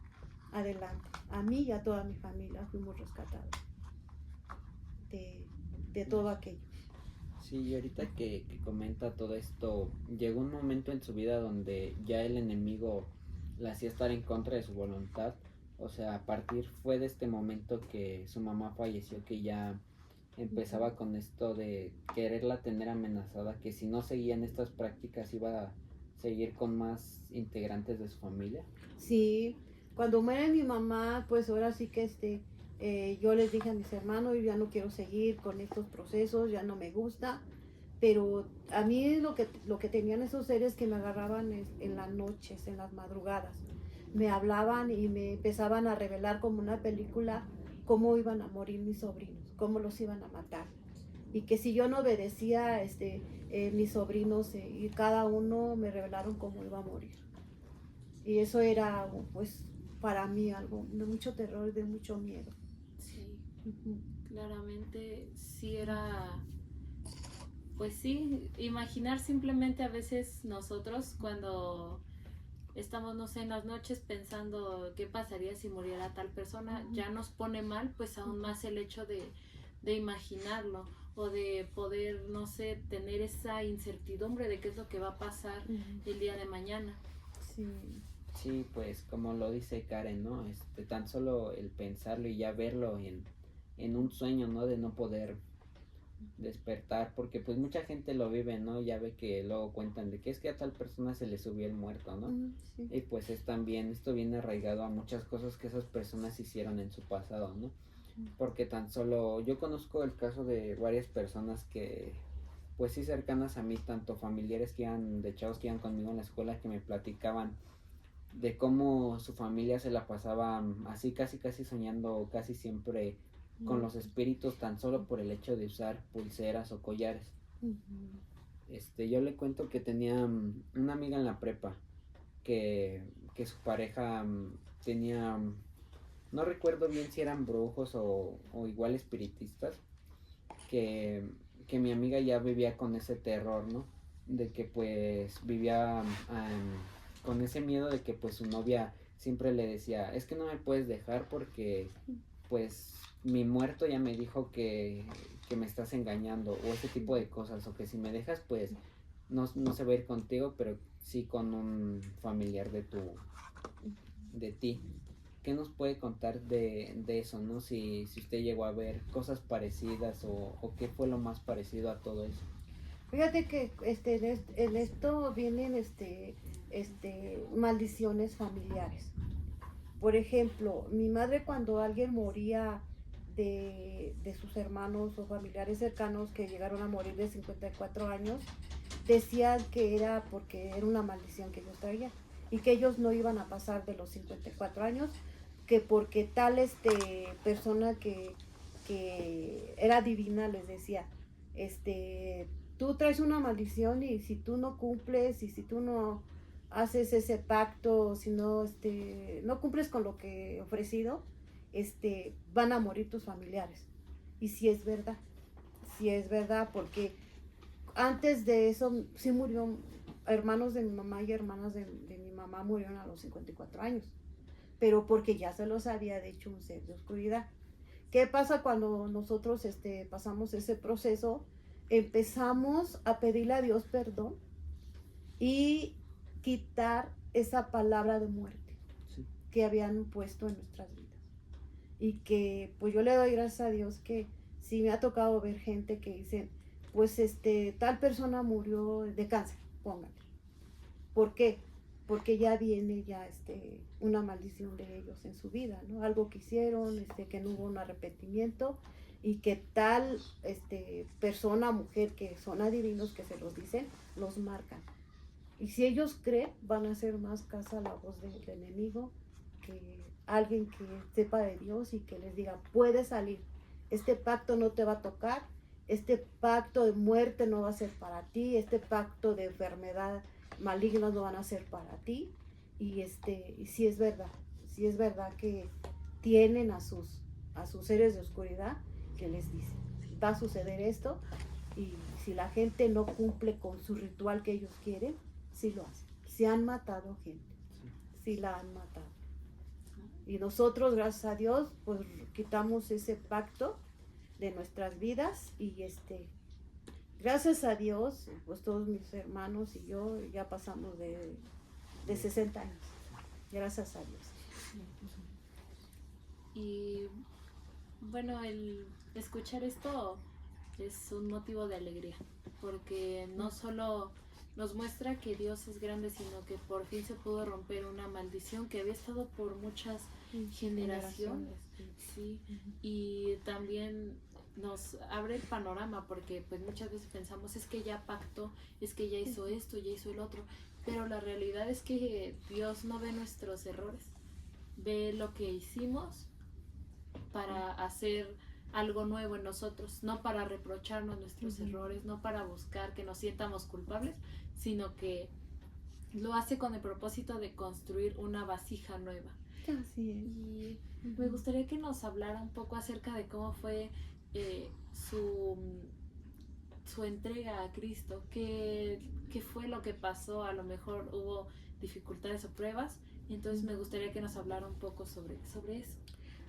adelante. A mí y a toda mi familia fuimos rescatados de todo aquello. Sí, y ahorita que comenta todo esto, llegó un momento en su vida donde ya el enemigo la hacía estar en contra de su voluntad. O sea, a partir fue de este momento que su mamá falleció, que ya empezaba con esto de quererla tener amenazada, que si no seguían estas prácticas iba a seguir con más integrantes de su familia. Sí, cuando muere mi mamá, pues ahora sí que yo les dije a mis hermanos, yo ya no quiero seguir con estos procesos, ya no me gusta, pero a mí lo que tenían esos seres que me agarraban en las noches, en las madrugadas, me hablaban y me empezaban a revelar como una película cómo iban a morir mis sobrinos, cómo los iban a matar. Y que si yo no obedecía, mis sobrinos y cada uno me revelaron cómo iba a morir. Y eso era, pues, para mí algo de mucho terror, de mucho miedo. Sí, Ujú. claramente sí era, pues sí, imaginar simplemente a veces nosotros cuando estamos, no sé, en las noches pensando qué pasaría si muriera tal persona, ya nos pone mal, pues aún más el hecho de imaginarlo o de poder, no sé, tener esa incertidumbre de qué es lo que va a pasar el día de mañana. Sí. Sí, pues como lo dice Karen, ¿no? Tan solo el pensarlo y ya verlo en un sueño, ¿no? De no poder despertar, porque pues mucha gente lo vive, ¿no? Ya ve que luego cuentan de que es que a tal persona se le subió el muerto, ¿no? Sí. Y pues es también, esto viene arraigado a muchas cosas que esas personas hicieron en su pasado, ¿no? Porque tan solo, yo conozco el caso de varias personas que, pues sí cercanas a mí, tanto familiares que iban, de chavos que iban conmigo en la escuela, que me platicaban de cómo su familia se la pasaba así casi soñando casi siempre con los espíritus tan solo por el hecho de usar pulseras o collares. Yo le cuento que tenía una amiga en la prepa que su pareja tenía, no recuerdo bien si eran brujos o igual espiritistas, que mi amiga ya vivía con ese terror, ¿no? De que pues vivía con ese miedo de que pues su novia siempre le decía, es que no me puedes dejar porque pues mi muerto ya me dijo que me estás engañando o ese tipo de cosas, o que si me dejas pues no se va a ir contigo, pero sí con un familiar de ti. ¿Qué nos puede contar de eso, no? Si usted llegó a ver cosas parecidas o qué fue lo más parecido a todo eso. Fíjate que en esto vienen maldiciones familiares. Por ejemplo, mi madre cuando alguien moría de sus hermanos o familiares cercanos que llegaron a morir de 54 años, decían que era porque era una maldición que ellos traían. y que ellos no iban a pasar de los 54 años, que porque tal persona que era divina les decía, tú traes una maldición y si tú no cumples y si tú no haces ese pacto, si no, no cumples con lo que he ofrecido, van a morir tus familiares. Y sí es verdad, porque antes de eso sí murió, hermanos de mi mamá y hermanas de mi mamá murieron a los 54 años, pero porque ya se los había dicho un ser de oscuridad. ¿Qué pasa cuando nosotros pasamos ese proceso? Empezamos a pedirle a Dios perdón y quitar esa palabra de muerte Sí. que habían puesto en nuestras vidas. Y que pues yo le doy gracias a Dios que sí me ha tocado ver gente que dicen, pues tal persona murió de cáncer, póngale. ¿Por qué? Porque ya viene una maldición de ellos en su vida, ¿no? Algo que hicieron, que no hubo un arrepentimiento y que tal persona, mujer, que son adivinos que se los dicen, los marcan. Y si ellos creen, van a hacer más caso a la voz del enemigo que alguien que sepa de Dios y que les diga, puedes salir, este pacto no te va a tocar, este pacto de muerte no va a ser para ti, este pacto de enfermedad maligna no van a ser para ti. Y sí es verdad que tienen a sus seres de oscuridad que les dicen, va a suceder esto, y si la gente no cumple con su ritual que ellos quieren, sí lo hacen. Se han matado gente, sí la han matado. Y nosotros, gracias a Dios, pues quitamos ese pacto de nuestras vidas y gracias a Dios, pues todos mis hermanos y yo ya pasamos de 60 años. Gracias a Dios. Y bueno, el escuchar esto es un motivo de alegría, porque no solo nos muestra que Dios es grande, sino que por fin se pudo romper una maldición que había estado por muchas generaciones. Sí. Y también nos abre el panorama, porque pues muchas veces pensamos, es que ya pactó, es que ya hizo esto, ya hizo el otro, pero la realidad es que Dios no ve nuestros errores, ve lo que hicimos para hacer algo nuevo en nosotros, no para reprocharnos nuestros errores, no para buscar que nos sientamos culpables, sino que lo hace con el propósito de construir una vasija nueva. Así es. Y me gustaría que nos hablara un poco acerca de cómo fue su entrega a Cristo, qué fue lo que pasó. A lo mejor hubo dificultades o pruebas, entonces me gustaría que nos hablara un poco sobre eso. Pues,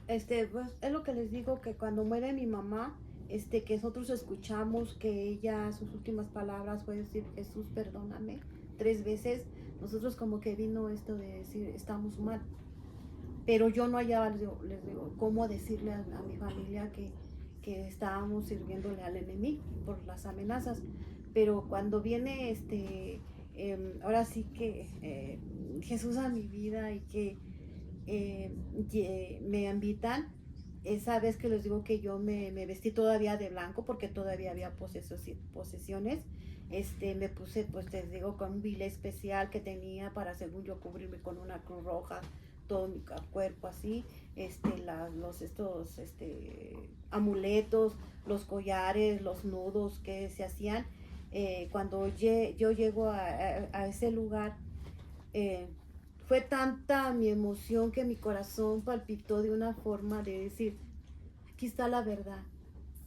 es lo que les digo, que cuando muere mi mamá, que nosotros escuchamos que ella, sus últimas palabras fue decir, Jesús, perdóname, 3 veces. Nosotros como que vino esto de decir, estamos mal. Pero yo no hallaba, les digo, cómo decirle a mi familia que estábamos sirviéndole al enemigo por las amenazas. Pero cuando viene ahora sí que Jesús a mi vida y que me invitan, esa vez que les digo que yo me vestí todavía de blanco porque todavía había posesiones, me puse, pues les digo, con un vile especial que tenía para, según yo, cubrirme con una cruz roja, todo mi cuerpo así, estos amuletos, los collares, los nudos que se hacían. Cuando yo llego a ese lugar, fue tanta mi emoción que mi corazón palpitó de una forma de decir, aquí está la verdad,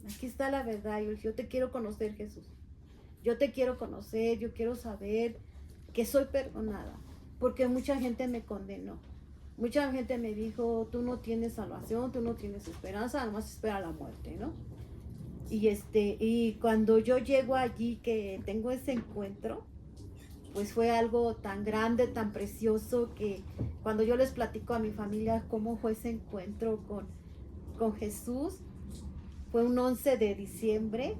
aquí está la verdad. Yo te quiero conocer, Jesús, yo te quiero conocer, yo quiero saber que soy perdonada, porque mucha gente me condenó, mucha gente me dijo, tú no tienes salvación, tú no tienes esperanza, nomás espera la muerte, ¿no? Y cuando yo llego allí, que tengo ese encuentro, pues fue algo tan grande, tan precioso, que cuando yo les platico a mi familia cómo fue ese encuentro con Jesús, fue un 11 de diciembre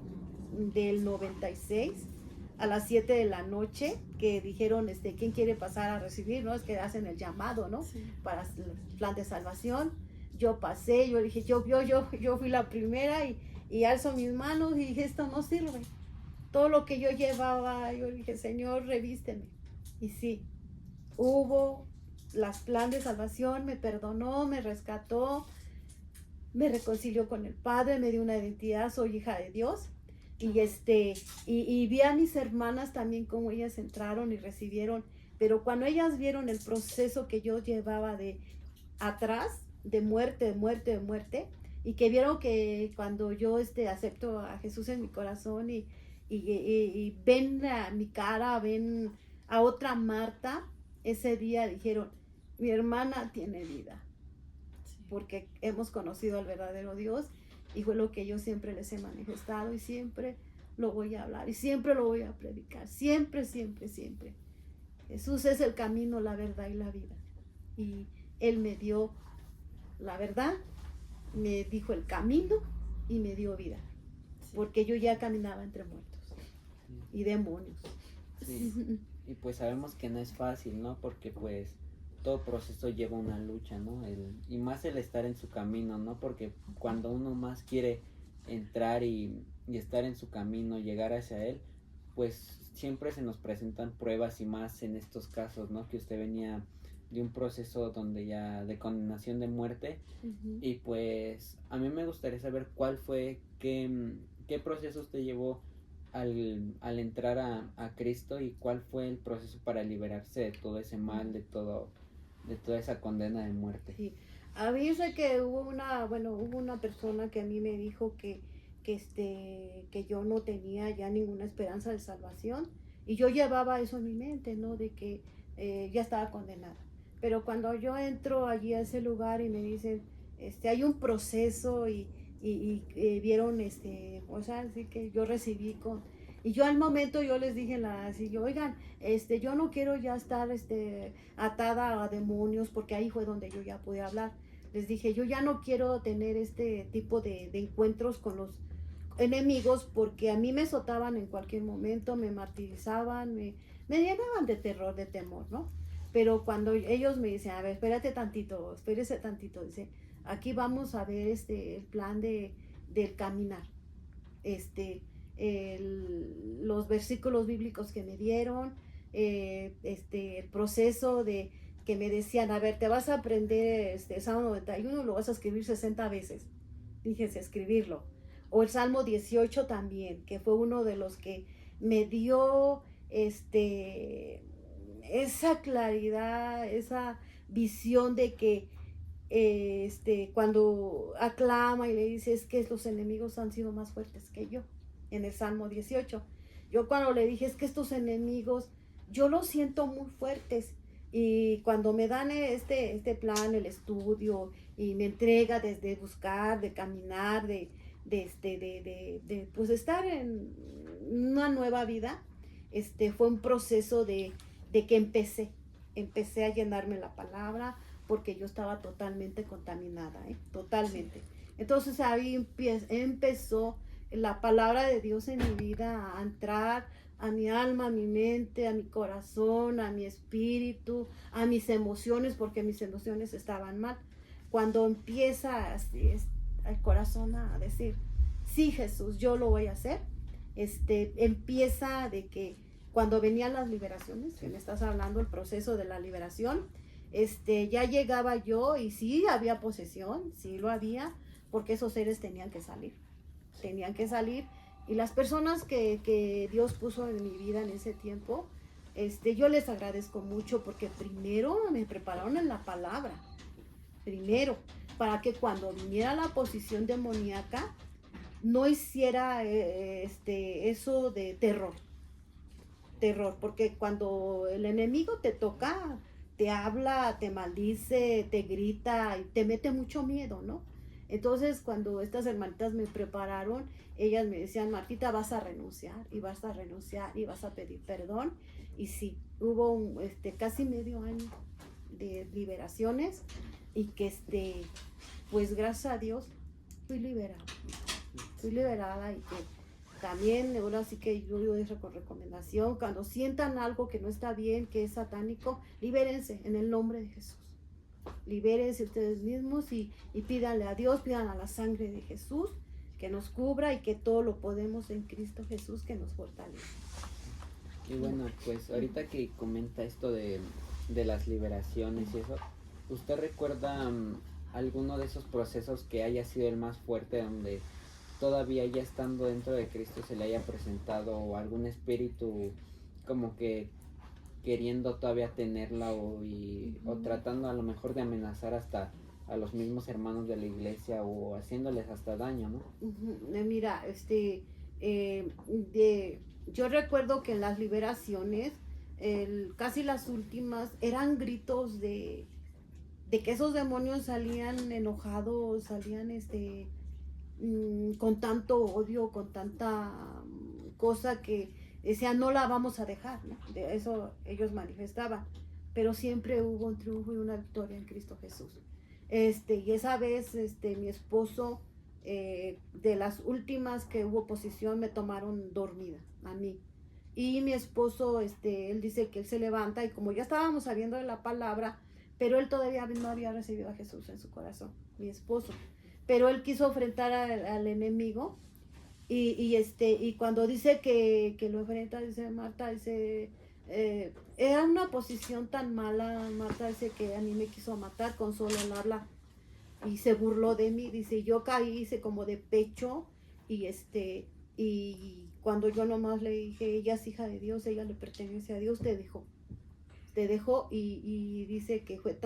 del 96, a las 7 de la noche, que dijeron, ¿quién quiere pasar a recibir? ¿No? Es que hacen el llamado, ¿no? Sí. Para el plan de salvación. Yo pasé, yo dije, yo fui la primera y alzo mis manos y dije, esto no sirve. Todo lo que yo llevaba, yo dije, Señor, revísteme. Y sí, hubo las plan de salvación, me perdonó, me rescató, me reconcilió con el Padre, me dio una identidad, soy hija de Dios. Y vi a mis hermanas también como ellas entraron y recibieron, pero cuando ellas vieron el proceso que yo llevaba de atrás, de muerte, de muerte, de muerte, y que vieron que cuando yo acepto a Jesús en mi corazón y ven a mi cara, ven a otra Marta, ese día dijeron, mi hermana tiene vida, porque hemos conocido al verdadero Dios, y fue lo que yo siempre les he manifestado, y siempre lo voy a hablar, y siempre lo voy a predicar, siempre, siempre, siempre. Jesús es el camino, la verdad y la vida, y Él me dio la verdad, me dijo el camino, y me dio vida, porque yo ya caminaba entre muertos y demonios. Sí. Y pues sabemos que no es fácil, ¿no? Porque pues todo proceso lleva una lucha, ¿no? Y más el estar en su camino, ¿no? Porque cuando uno más quiere entrar y estar en su camino, llegar hacia él, pues siempre se nos presentan pruebas, y más en estos casos, ¿no? Que usted venía de un proceso donde ya de condenación de muerte. Y pues a mí me gustaría saber cuál fue, qué proceso usted llevó al entrar a Cristo, y cuál fue el proceso para liberarse de todo ese mal, de toda esa condena de muerte. Sí. A mí sé que hubo una persona que a mí me dijo que yo no tenía ya ninguna esperanza de salvación, y yo llevaba eso en mi mente, ¿no? De que ya estaba condenada. Pero cuando yo entro allí a ese lugar y me dicen, hay un proceso y vieron, o sea, así que yo recibí y yo al momento yo les dije oigan, yo no quiero ya estar, atada a demonios, porque ahí fue donde yo ya pude hablar. Les dije, yo ya no quiero tener este tipo de encuentros con los enemigos, porque a mí me azotaban en cualquier momento, me martirizaban, me llenaban de terror, de temor, ¿no? Pero cuando ellos me dicen, a ver, espérese tantito, dice, aquí vamos a ver el plan del caminar, los versículos bíblicos que me dieron, el proceso de que me decían, a ver, te vas a aprender Salmo 91, lo vas a escribir 60 veces, fíjense, escribirlo, o el Salmo 18 también, que fue uno de los que me dio esa claridad, esa visión de que cuando aclama y le dice, es que los enemigos han sido más fuertes que yo, en el Salmo 18. Yo cuando le dije, es que estos enemigos, yo los siento muy fuertes, y cuando me dan este plan, el estudio, y me entrega desde buscar, de caminar, de pues estar en una nueva vida, fue un proceso de que empecé a llenarme la palabra, porque yo estaba totalmente contaminada, totalmente. Entonces ahí empezó la palabra de Dios en mi vida a entrar a mi alma, a mi mente, a mi corazón, a mi espíritu, a mis emociones, porque mis emociones estaban mal. Cuando empieza así, el corazón a decir, sí, Jesús, yo lo voy a hacer, empieza de que cuando venían las liberaciones, que me estás hablando, el proceso de la liberación, ya llegaba yo, y sí había posesión, sí lo había, porque esos seres tenían que salir, y las personas que Dios puso en mi vida en ese tiempo, yo les agradezco mucho, porque primero me prepararon en la palabra, para que cuando viniera la posición demoníaca, no hiciera eso de terror, porque cuando el enemigo te toca, te habla, te maldice, te grita y te mete mucho miedo, ¿no? Entonces, cuando estas hermanitas me prepararon, ellas me decían, Martita, vas a renunciar, y vas a renunciar, y vas a pedir perdón. Y sí, hubo casi medio año de liberaciones, y que pues gracias a Dios fui liberada, y que también ahora sí que yo digo eso con recomendación, cuando sientan algo que no está bien, que es satánico, libérense en el nombre de Jesús. Libérense ustedes mismos y pídanle a Dios, pidan a la sangre de Jesús que nos cubra, y que todo lo podemos en Cristo Jesús que nos fortalece. Y bueno, pues ahorita que comenta esto de de las liberaciones y eso, ¿usted recuerda alguno de esos procesos que haya sido el más fuerte, donde todavía ya estando dentro de Cristo se le haya presentado algún espíritu como que queriendo todavía tenerla o tratando a lo mejor de amenazar hasta a los mismos hermanos de la iglesia o haciéndoles hasta daño, ¿no? Mira, yo recuerdo que en las liberaciones, casi las últimas, eran gritos de que esos demonios salían enojados, salían con tanto odio, con tanta cosa que decían no la vamos a dejar, ¿no? De eso ellos manifestaban, pero siempre hubo un triunfo y una victoria en Cristo Jesús. Y esa vez mi esposo, de las últimas que hubo oposición, me tomaron dormida a mí. Y mi esposo, él dice que él se levanta y como ya estábamos sabiendo de la palabra, pero él todavía no había recibido a Jesús en su corazón, mi esposo. Pero él quiso enfrentar al enemigo y cuando dice que lo enfrenta, dice Marta, dice, era una posición tan mala, Marta dice que a mí me quiso matar con solo el habla y se burló de mí, dice, yo caí, hice como de pecho y cuando yo nomás le dije, ella es hija de Dios, ella le pertenece a Dios, te dejó y dice que fue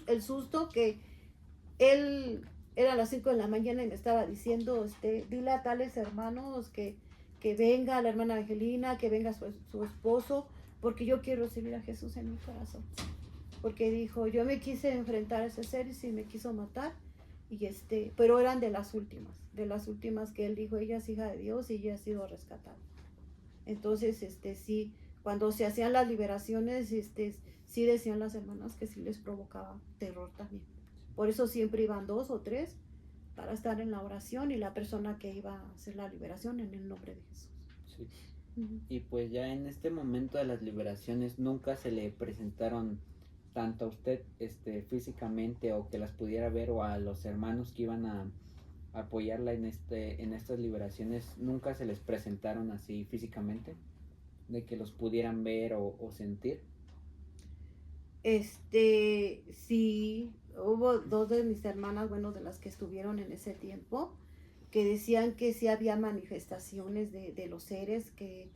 el susto que él era a las 5 de la mañana y me estaba diciendo, dile a tales hermanos que venga la hermana Angelina, que venga su esposo, porque yo quiero recibir a Jesús en mi corazón. Porque dijo, yo me quise enfrentar a ese ser y sí me quiso matar, pero eran de las últimas que él dijo, ella es hija de Dios y ella ha sido rescatada. Entonces, sí, cuando se hacían las liberaciones, sí decían las hermanas que sí les provocaba terror también. Por eso siempre iban 2 o 3 para estar en la oración y la persona que iba a hacer la liberación en el nombre de Jesús. Sí. Y pues ya en este momento de las liberaciones nunca se le presentaron tanto a usted físicamente o que las pudiera ver o a los hermanos que iban a apoyarla en estas liberaciones, nunca se les presentaron así físicamente, de que los pudieran ver o sentir. Sí, hubo 2 de mis hermanas, bueno, de las que estuvieron en ese tiempo, que decían que sí había manifestaciones de los seres, que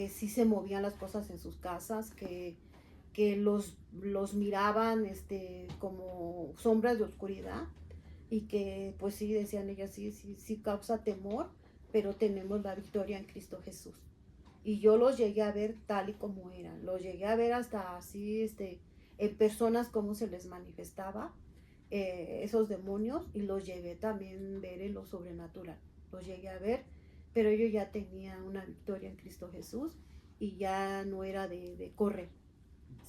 sí se movían las cosas en sus casas, que los miraban como sombras de oscuridad y que pues sí, decían ellas, sí causa temor, pero tenemos la victoria en Cristo Jesús. Y yo los llegué a ver tal y como eran, los llegué a ver hasta así, en personas cómo se les manifestaba esos demonios, y los llegué también a ver en lo sobrenatural, los llegué a ver, pero yo ya tenía una victoria en Cristo Jesús y ya no era de correr,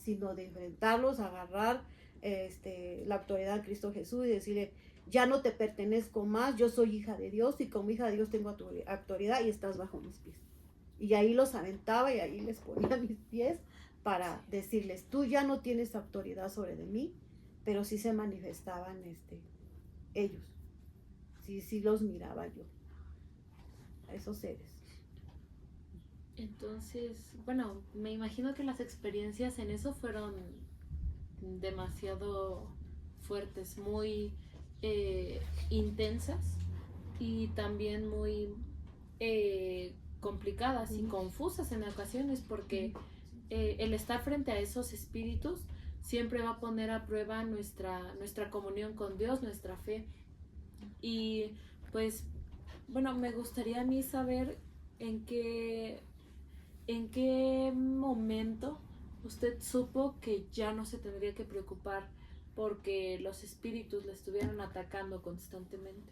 sino de enfrentarlos, agarrar la autoridad en Cristo Jesús y decirle, ya no te pertenezco más, yo soy hija de Dios y como hija de Dios tengo autoridad y estás bajo mis pies. Y ahí los aventaba y ahí les ponía mis pies para decirles, tú ya no tienes autoridad sobre de mí, pero sí se manifestaban ellos. Sí los miraba yo, a esos seres. Entonces, bueno, me imagino que las experiencias en eso fueron demasiado fuertes, muy intensas y también muy complicadas y confusas en ocasiones, porque el estar frente a esos espíritus siempre va a poner a prueba nuestra comunión con Dios, nuestra fe. Y pues, bueno, me gustaría a mí saber en qué momento usted supo que ya no se tendría que preocupar porque los espíritus le estuvieran atacando constantemente.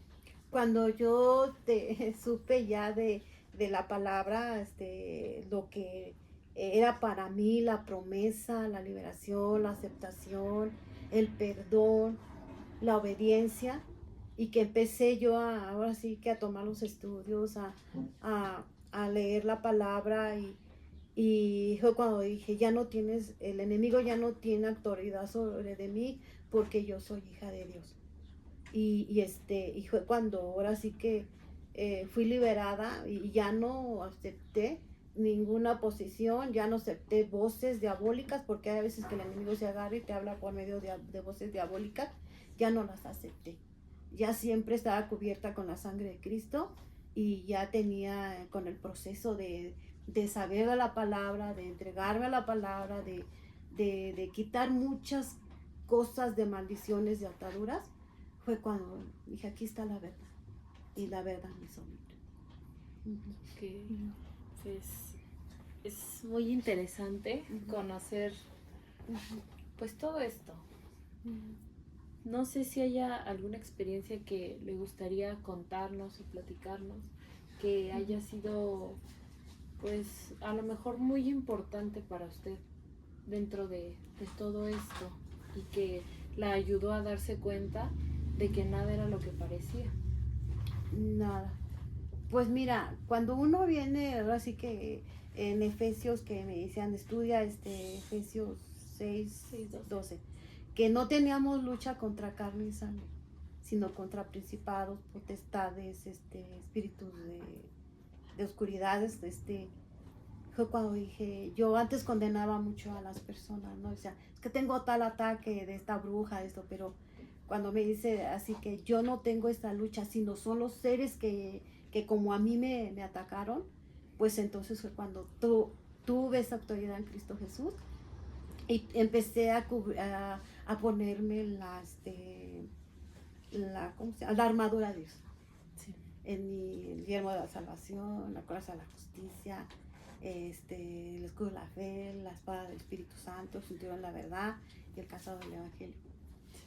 Cuando yo supe ya de la palabra, lo que era para mí la promesa, la liberación, la aceptación, el perdón, la obediencia, y que empecé yo ahora sí que a tomar los estudios, a leer la palabra, y fue cuando dije, el enemigo ya no tiene autoridad sobre de mí porque yo soy hija de Dios. Y fue cuando ahora sí que fui liberada y ya no acepté ninguna posición, ya no acepté voces diabólicas, porque hay veces que el enemigo se agarra y te habla por medio de voces diabólicas, ya no las acepté. Ya siempre estaba cubierta con la sangre de Cristo y ya tenía con el proceso de saber a la palabra, de entregarme a la palabra, de quitar muchas cosas de maldiciones, de ataduras, fue cuando dije, aquí está la verdad, y la verdad me hizo libre. Que pues, es muy interesante conocer pues todo esto. No sé si haya alguna experiencia que le gustaría contarnos o platicarnos que haya sido pues a lo mejor muy importante para usted dentro de todo esto y que la ayudó a darse cuenta de que nada era lo que parecía. Nada. Pues mira, cuando uno viene, ahora sí que en Efesios, que me decían, estudia Efesios 6, 12, que no teníamos lucha contra carne y sangre, sino contra principados, potestades, espíritus de oscuridades, fue cuando dije, yo antes condenaba mucho a las personas, ¿no? O sea, es que tengo tal ataque de esta bruja, esto, pero cuando me dice así que yo no tengo esta lucha, sino son los seres que como a mí me atacaron, pues entonces fue cuando tuve esa autoridad en Cristo Jesús y empecé a ponerme ¿cómo se llama? La armadura de Dios. Sí. En mi yelmo de la salvación, la coraza de la justicia, el escudo de la fe, la espada del Espíritu Santo, el cinturón de la verdad y el calzado del Evangelio.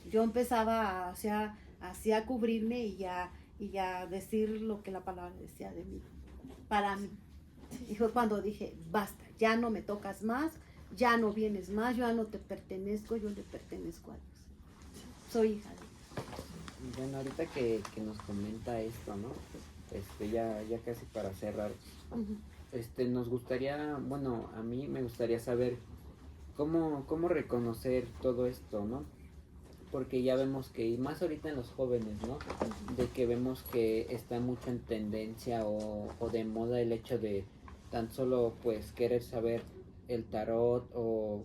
Yo empezaba así a cubrirme y a decir lo que la palabra decía de mí, para mí. Y fue cuando dije, basta, ya no me tocas más, ya no vienes más, yo ya no te pertenezco, yo le pertenezco a Dios. Soy hija de Dios. Bueno, ahorita que nos comenta esto, ¿no? Ya casi para cerrar, nos gustaría, bueno, a mí me gustaría saber cómo reconocer todo esto, ¿no? Porque ya vemos que, y más ahorita en los jóvenes, ¿no? De que vemos que está mucho en tendencia o de moda el hecho de tan solo pues querer saber el tarot o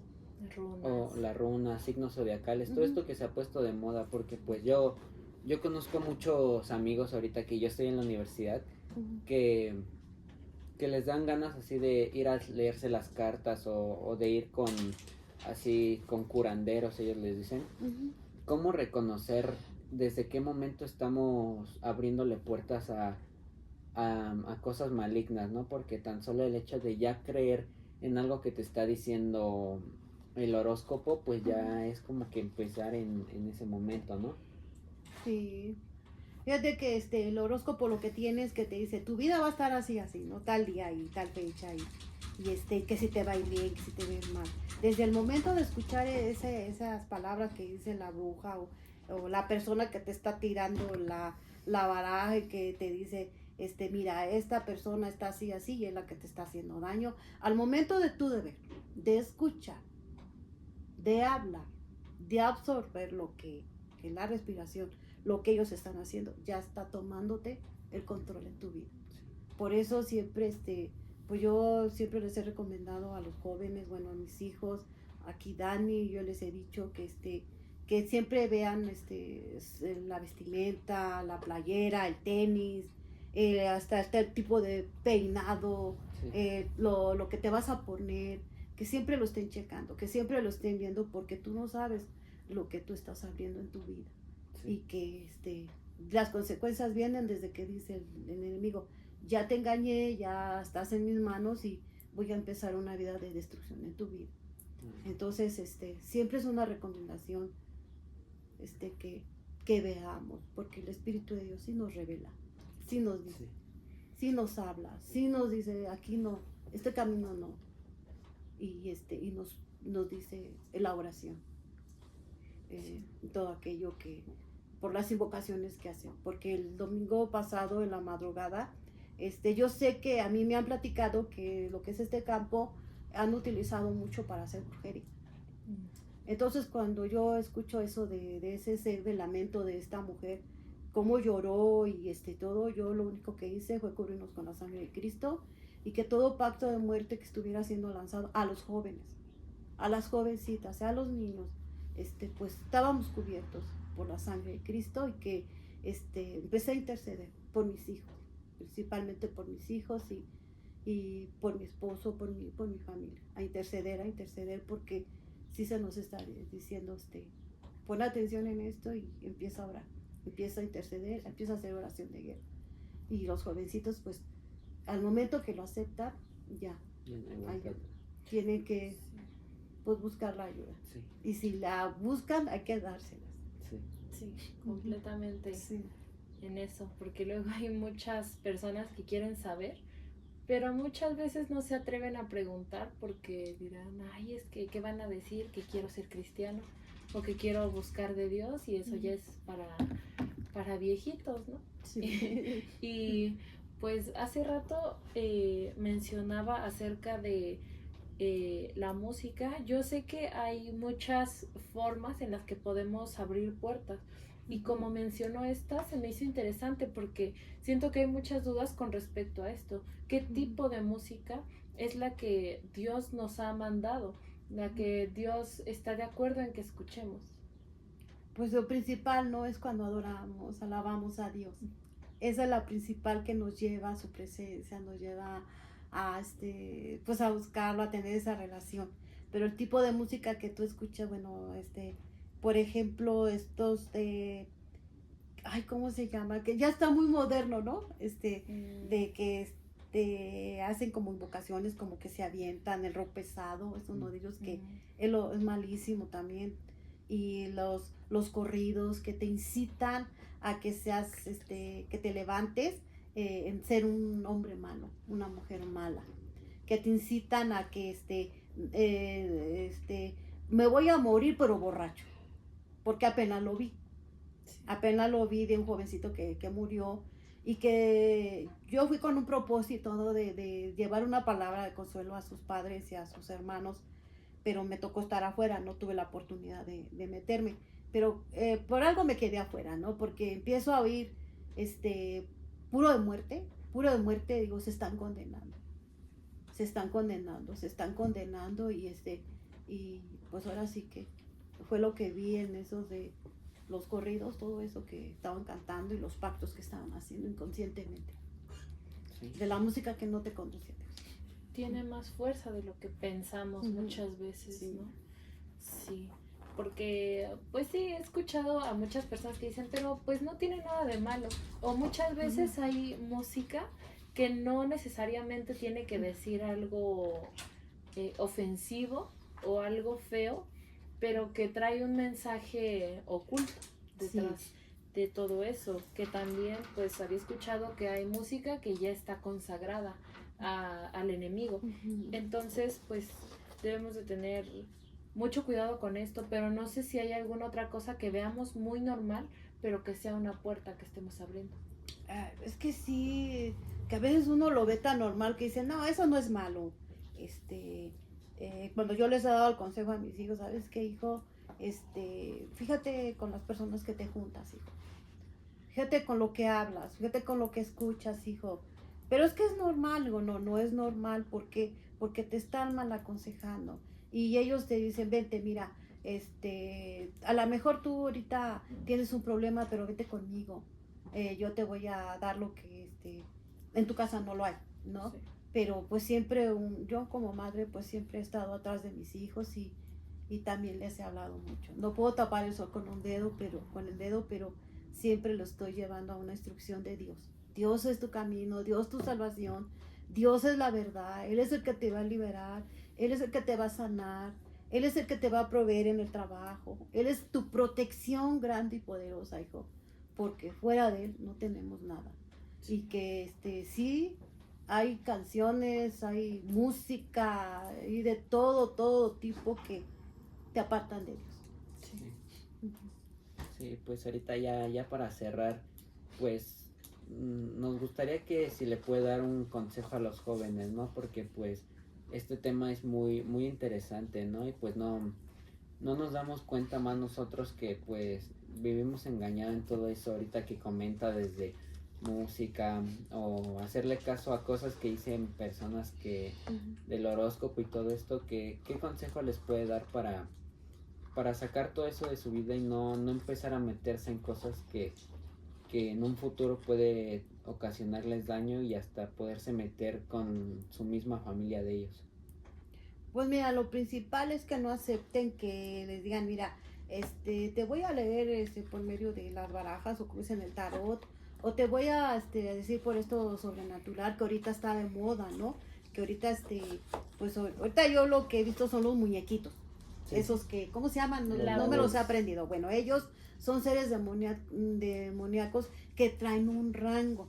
la runa, signos zodiacales, todo esto que se ha puesto de moda, porque pues yo conozco muchos amigos ahorita que yo estoy en la universidad que les dan ganas así de ir a leerse las cartas o de ir con curanderos, ellos les dicen. ¿Cómo reconocer desde qué momento estamos abriéndole puertas a cosas malignas, ¿no? Porque tan solo el hecho de ya creer en algo que te está diciendo el horóscopo, pues ya es como que empezar en ese momento, ¿no? Sí. Fíjate que el horóscopo lo que tiene es que te dice, tu vida va a estar así, ¿no? Tal día y tal fecha y que si te va a ir bien, que si te va a ir mal. Desde el momento de escuchar esas palabras que dice la bruja o la persona que te está tirando la baraja y que te dice, mira, esta persona está así, así y es la que te está haciendo daño. Al momento de tú de ver, de escuchar, de hablar, de absorber lo que es la respiración, lo que ellos están haciendo, ya está tomándote el control en tu vida. Por eso siempre, pues yo siempre les he recomendado a los jóvenes, bueno, a mis hijos, aquí Dani, yo les he dicho que siempre vean la vestimenta, la playera, el tenis, hasta este tipo de peinado, lo que te vas a poner, que siempre lo estén checando, que siempre lo estén viendo, porque tú no sabes lo que tú estás abriendo en tu vida. Y que las consecuencias vienen desde que dice el enemigo, ya te engañé, ya estás en mis manos y voy a empezar una vida de destrucción en tu vida. Entonces, siempre es una recomendación que veamos, porque el Espíritu de Dios sí nos revela, sí nos dice, sí nos habla, sí nos dice, aquí no, este camino no, y nos dice en la oración, todo aquello que por las invocaciones que hacen, porque el domingo pasado en la madrugada, yo sé que a mí me han platicado que lo que es este campo han utilizado mucho para hacer brujería. Entonces cuando yo escucho eso de ese ser de lamento de esta mujer, cómo lloró y todo, yo lo único que hice fue cubrirnos con la sangre de Cristo, y que todo pacto de muerte que estuviera siendo lanzado a los jóvenes, a las jovencitas, a los niños, pues estábamos cubiertos por la sangre de Cristo, y que empecé a interceder por mis hijos, principalmente por mis hijos y por mi esposo, por mi familia, a interceder, porque sí se nos está diciendo, pon atención en esto y empieza a orar, empieza a interceder, empieza a hacer oración de guerra. Y los jovencitos, pues, al momento que lo aceptan, ya, tienen que, pues, buscar la ayuda. Sí, Y si la buscan, hay que dárselas. sí. Sí, completamente Sí. en eso, porque luego hay muchas personas que quieren saber, pero muchas veces no se atreven a preguntar porque dirán, ay, es que, ¿qué van a decir? Que quiero ser cristiano o que quiero buscar de Dios, y eso ya es para viejitos, ¿no? Sí. Y pues hace rato mencionaba acerca de la música. Yo sé que hay muchas formas en las que podemos abrir puertas, y como mencionó esta, se me hizo interesante porque siento que hay muchas dudas con respecto a esto. ¿Qué tipo de música es la que Dios nos ha mandado, la que Dios está de acuerdo en que escuchemos? Pues lo principal, ¿no? Es cuando adoramos, alabamos a Dios. Esa es la principal que nos lleva a su presencia, nos lleva a, pues a buscarlo, a tener esa relación. Pero el tipo de música que tú escuchas, bueno, por ejemplo, estos de, ay, ¿cómo se llama? Que ya está muy moderno, ¿no? De que hacen como invocaciones, como que se avientan, el rock pesado, es uno de ellos que es malísimo también. Y los corridos que te incitan a que seas, que te levantes en ser un hombre malo, una mujer mala, que te incitan a que me voy a morir pero borracho, porque apenas lo vi de un jovencito que murió, y que yo fui con un propósito, ¿no? de llevar una palabra de consuelo a sus padres y a sus hermanos, pero me tocó estar afuera, no tuve la oportunidad de meterme, pero por algo me quedé afuera, ¿no? Porque empiezo a oír puro de muerte, digo, se están condenando, y pues ahora sí que fue lo que vi en esos de los corridos, todo eso que estaban cantando y los pactos que estaban haciendo inconscientemente, Sí. de la música que no te conduce a Dios. Tiene más fuerza de lo que pensamos muchas veces, Sí. ¿no? Sí, porque pues sí, he escuchado a muchas personas que dicen, pero pues no tiene nada de malo. O muchas veces hay música que no necesariamente tiene que decir algo ofensivo o algo feo, pero que trae un mensaje oculto detrás de todo eso. Que también pues había escuchado que hay música que ya está consagrada al enemigo. Entonces pues debemos de tener mucho cuidado con esto, pero no sé si hay alguna otra cosa que veamos muy normal, pero que sea una puerta que estemos abriendo. Es que sí, que a veces uno lo ve tan normal que dice, no, eso no es malo. Cuando yo les he dado el consejo a mis hijos, ¿sabes qué, hijo? Fíjate con las personas que te juntas, hijo. Fíjate con lo que hablas, fíjate con lo que escuchas, hijo. Pero es que es normal, digo, no es normal, porque te están mal aconsejando. Y ellos te dicen, vente, mira, a lo mejor tú ahorita tienes un problema, pero vete conmigo. Yo te voy a dar lo que en tu casa no lo hay, ¿no? Sí. Pero pues siempre, yo como madre, pues siempre he estado atrás de mis hijos, y también les he hablado mucho. No puedo tapar el sol con el dedo, pero siempre lo estoy llevando a una instrucción de Dios. Dios es tu camino, Dios tu salvación, Dios es la verdad, Él es el que te va a liberar, Él es el que te va a sanar, Él es el que te va a proveer en el trabajo, Él es tu protección grande y poderosa, hijo, porque fuera de Él no tenemos nada. Y que sí, hay canciones, hay música y de todo tipo que te apartan de Dios. Sí. Sí, pues ahorita ya para cerrar, pues nos gustaría que si le puede dar un consejo a los jóvenes, ¿no? Porque pues este tema es muy interesante, ¿no? Y pues no nos damos cuenta más nosotros que pues vivimos engañados en todo eso ahorita que comenta desde música o hacerle caso a cosas que dicen personas que del horóscopo y todo esto, ¿qué consejo les puede dar para sacar todo eso de su vida y no empezar a meterse en cosas que en un futuro puede ocasionarles daño y hasta poderse meter con su misma familia de ellos? Pues mira, lo principal es que no acepten que les digan, mira, te voy a leer por medio de las barajas o como dicen el tarot, o te voy a decir por esto sobrenatural que ahorita está de moda, ¿no? Que ahorita pues ahorita yo lo que he visto son los muñequitos, Sí. esos que, ¿cómo se llaman? No, La no me los he voz. aprendido. Bueno, ellos son seres demoníacos que traen un rango.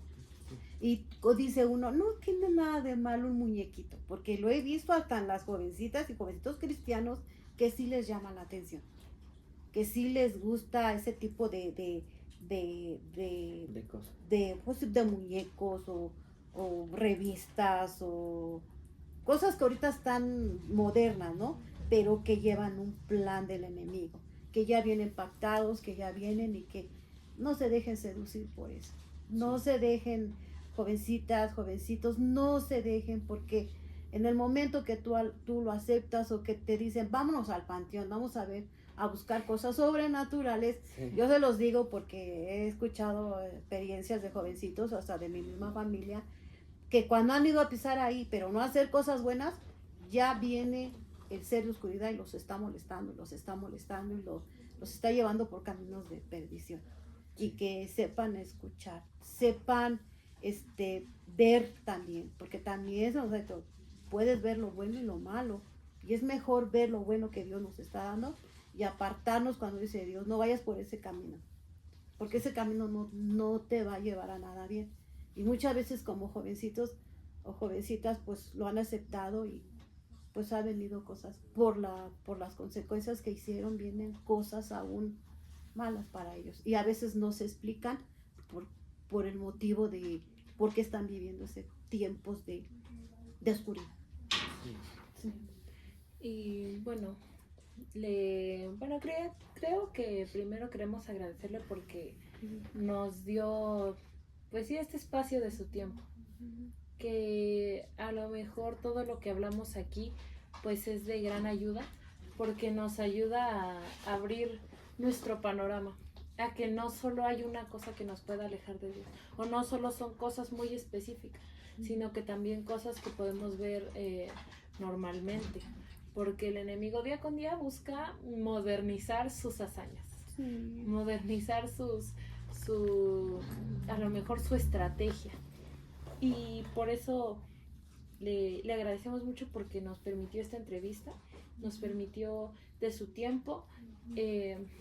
Y dice uno, no tiene nada de malo un muñequito, porque lo he visto hasta en las jovencitas y jovencitos cristianos que sí les llama la atención, que sí les gusta ese tipo De cosas. pues, de muñecos o revistas o cosas que ahorita están modernas, ¿no? Pero que llevan un plan del enemigo, que ya vienen pactados, que ya vienen y que no se dejen seducir por eso. No se dejen, jovencitas, jovencitos, no se dejen porque en el momento que tú lo aceptas o que te dicen, vámonos al panteón, vamos a ver, a buscar cosas sobrenaturales, Sí. yo se los digo porque he escuchado experiencias de jovencitos, hasta de mi misma familia, que cuando han ido a pisar ahí, pero no a hacer cosas buenas, ya viene el ser de oscuridad y los está molestando y los está llevando por caminos de perdición. Y que sepan escuchar, sepan ver también, porque también o sea, puedes ver lo bueno y lo malo, y es mejor ver lo bueno que Dios nos está dando y apartarnos cuando dice Dios, no vayas por ese camino, porque ese camino no te va a llevar a nada bien. Y muchas veces como jovencitos o jovencitas pues lo han aceptado y pues ha venido cosas por las consecuencias que hicieron, vienen cosas aún malas para ellos. Y a veces no se explican por, por el motivo de por qué están viviendo ese tiempos de oscuridad. Y bueno, creo que primero queremos agradecerle porque nos dio, pues sí, este espacio de su tiempo. Que a lo mejor todo lo que hablamos aquí, pues es de gran ayuda, porque nos ayuda a abrir nuestro panorama, a que no solo hay una cosa que nos pueda alejar de Dios, o no solo son cosas muy específicas, sino que también cosas que podemos ver normalmente, porque el enemigo día con día busca modernizar sus hazañas, modernizar a lo mejor su estrategia. Y por eso le agradecemos mucho porque nos permitió esta entrevista, nos permitió de su tiempo,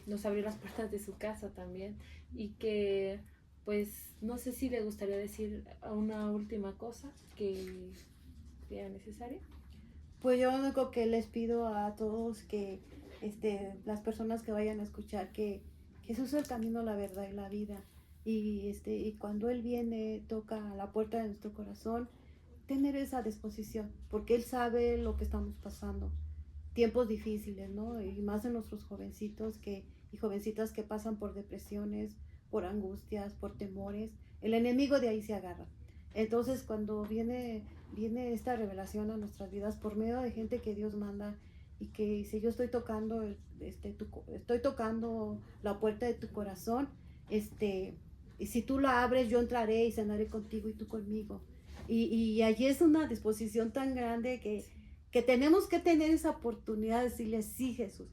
nos abrió las puertas de su casa también y que pues no sé si le gustaría decir una última cosa que sea necesaria. Pues yo lo único que les pido a todos que las personas que vayan a escuchar que Jesús es el camino, la verdad y la vida. Y cuando Él viene, toca a la puerta de nuestro corazón, tener esa disposición, porque Él sabe lo que estamos pasando. Tiempos difíciles, ¿no? Y más en nuestros jovencitos y jovencitas que pasan por depresiones, por angustias, por temores. El enemigo de ahí se agarra. Entonces, cuando viene esta revelación a nuestras vidas por medio de gente que Dios manda y que dice, yo estoy tocando, estoy tocando la puerta de tu corazón, y si tú la abres, yo entraré y cenaré contigo y tú conmigo. Y allí es una disposición tan grande que tenemos que tener esa oportunidad de decirle, sí, Jesús,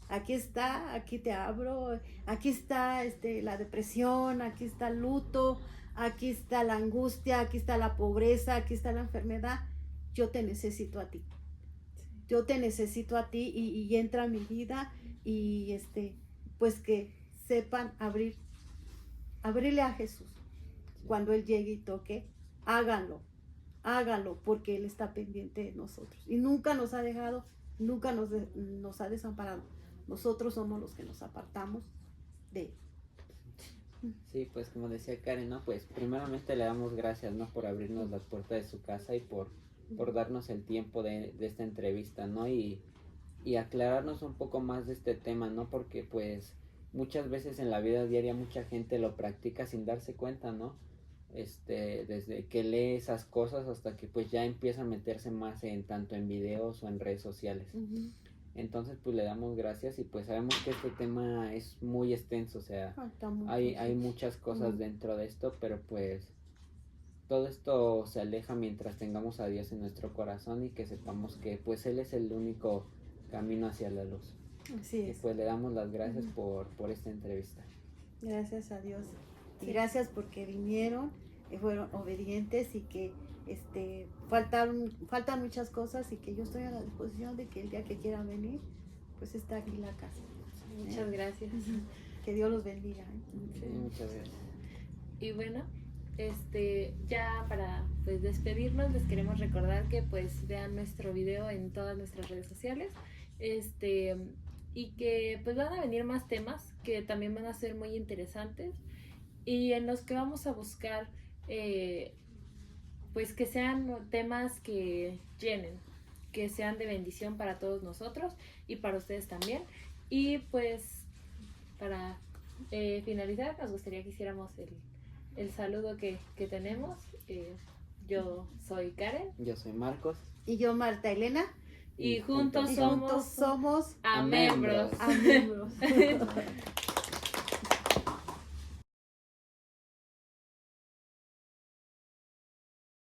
aquí está, aquí te abro, aquí está la depresión, aquí está el luto, aquí está la angustia, aquí está la pobreza, aquí está la enfermedad. Yo te necesito a ti. Yo te necesito a ti y entra a mi vida y pues que sepan abrirle a Jesús. Cuando Él llegue y toque, háganlo, porque Él está pendiente de nosotros. Y nunca nos ha dejado, nunca nos ha desamparado. Nosotros somos los que nos apartamos de Él. Sí, pues como decía Karen, ¿no? Pues primeramente le damos gracias, ¿no? Por abrirnos las puertas de su casa y por darnos el tiempo de esta entrevista, ¿no? Y aclararnos un poco más de este tema, ¿no? Porque pues muchas veces en la vida diaria mucha gente lo practica sin darse cuenta, ¿no? desde que lee esas cosas hasta que pues ya empieza a meterse más en tanto en videos o en redes sociales. Ujú. Entonces pues le damos gracias y pues sabemos que este tema es muy extenso, o sea, Falta mucho, hay sí. muchas cosas Ujú. dentro de esto, pero pues todo esto se aleja mientras tengamos a Dios en nuestro corazón y que sepamos que pues Él es el único camino hacia la luz. Así Y es. pues le damos las gracias Ujú. por esta entrevista. Gracias a Dios. Y Sí. gracias porque vinieron y fueron obedientes y que faltan muchas cosas y que yo estoy a la disposición de que el día que quieran venir, pues está aquí la casa. Muchas gracias. Que Dios los bendiga. Sí, muchas gracias. Y bueno, ya para pues despedirnos les queremos recordar que pues vean nuestro video en todas nuestras redes sociales, y que pues van a venir más temas que también van a ser muy interesantes y en los que vamos a buscar pues que sean temas que llenen, que sean de bendición para todos nosotros y para ustedes también. Y pues para finalizar, nos gustaría que hiciéramos el saludo que tenemos. Yo soy Karen Yo soy Marcos. Y yo, Marta Elena, y juntos y somos juntos somos Amembros. Amembros.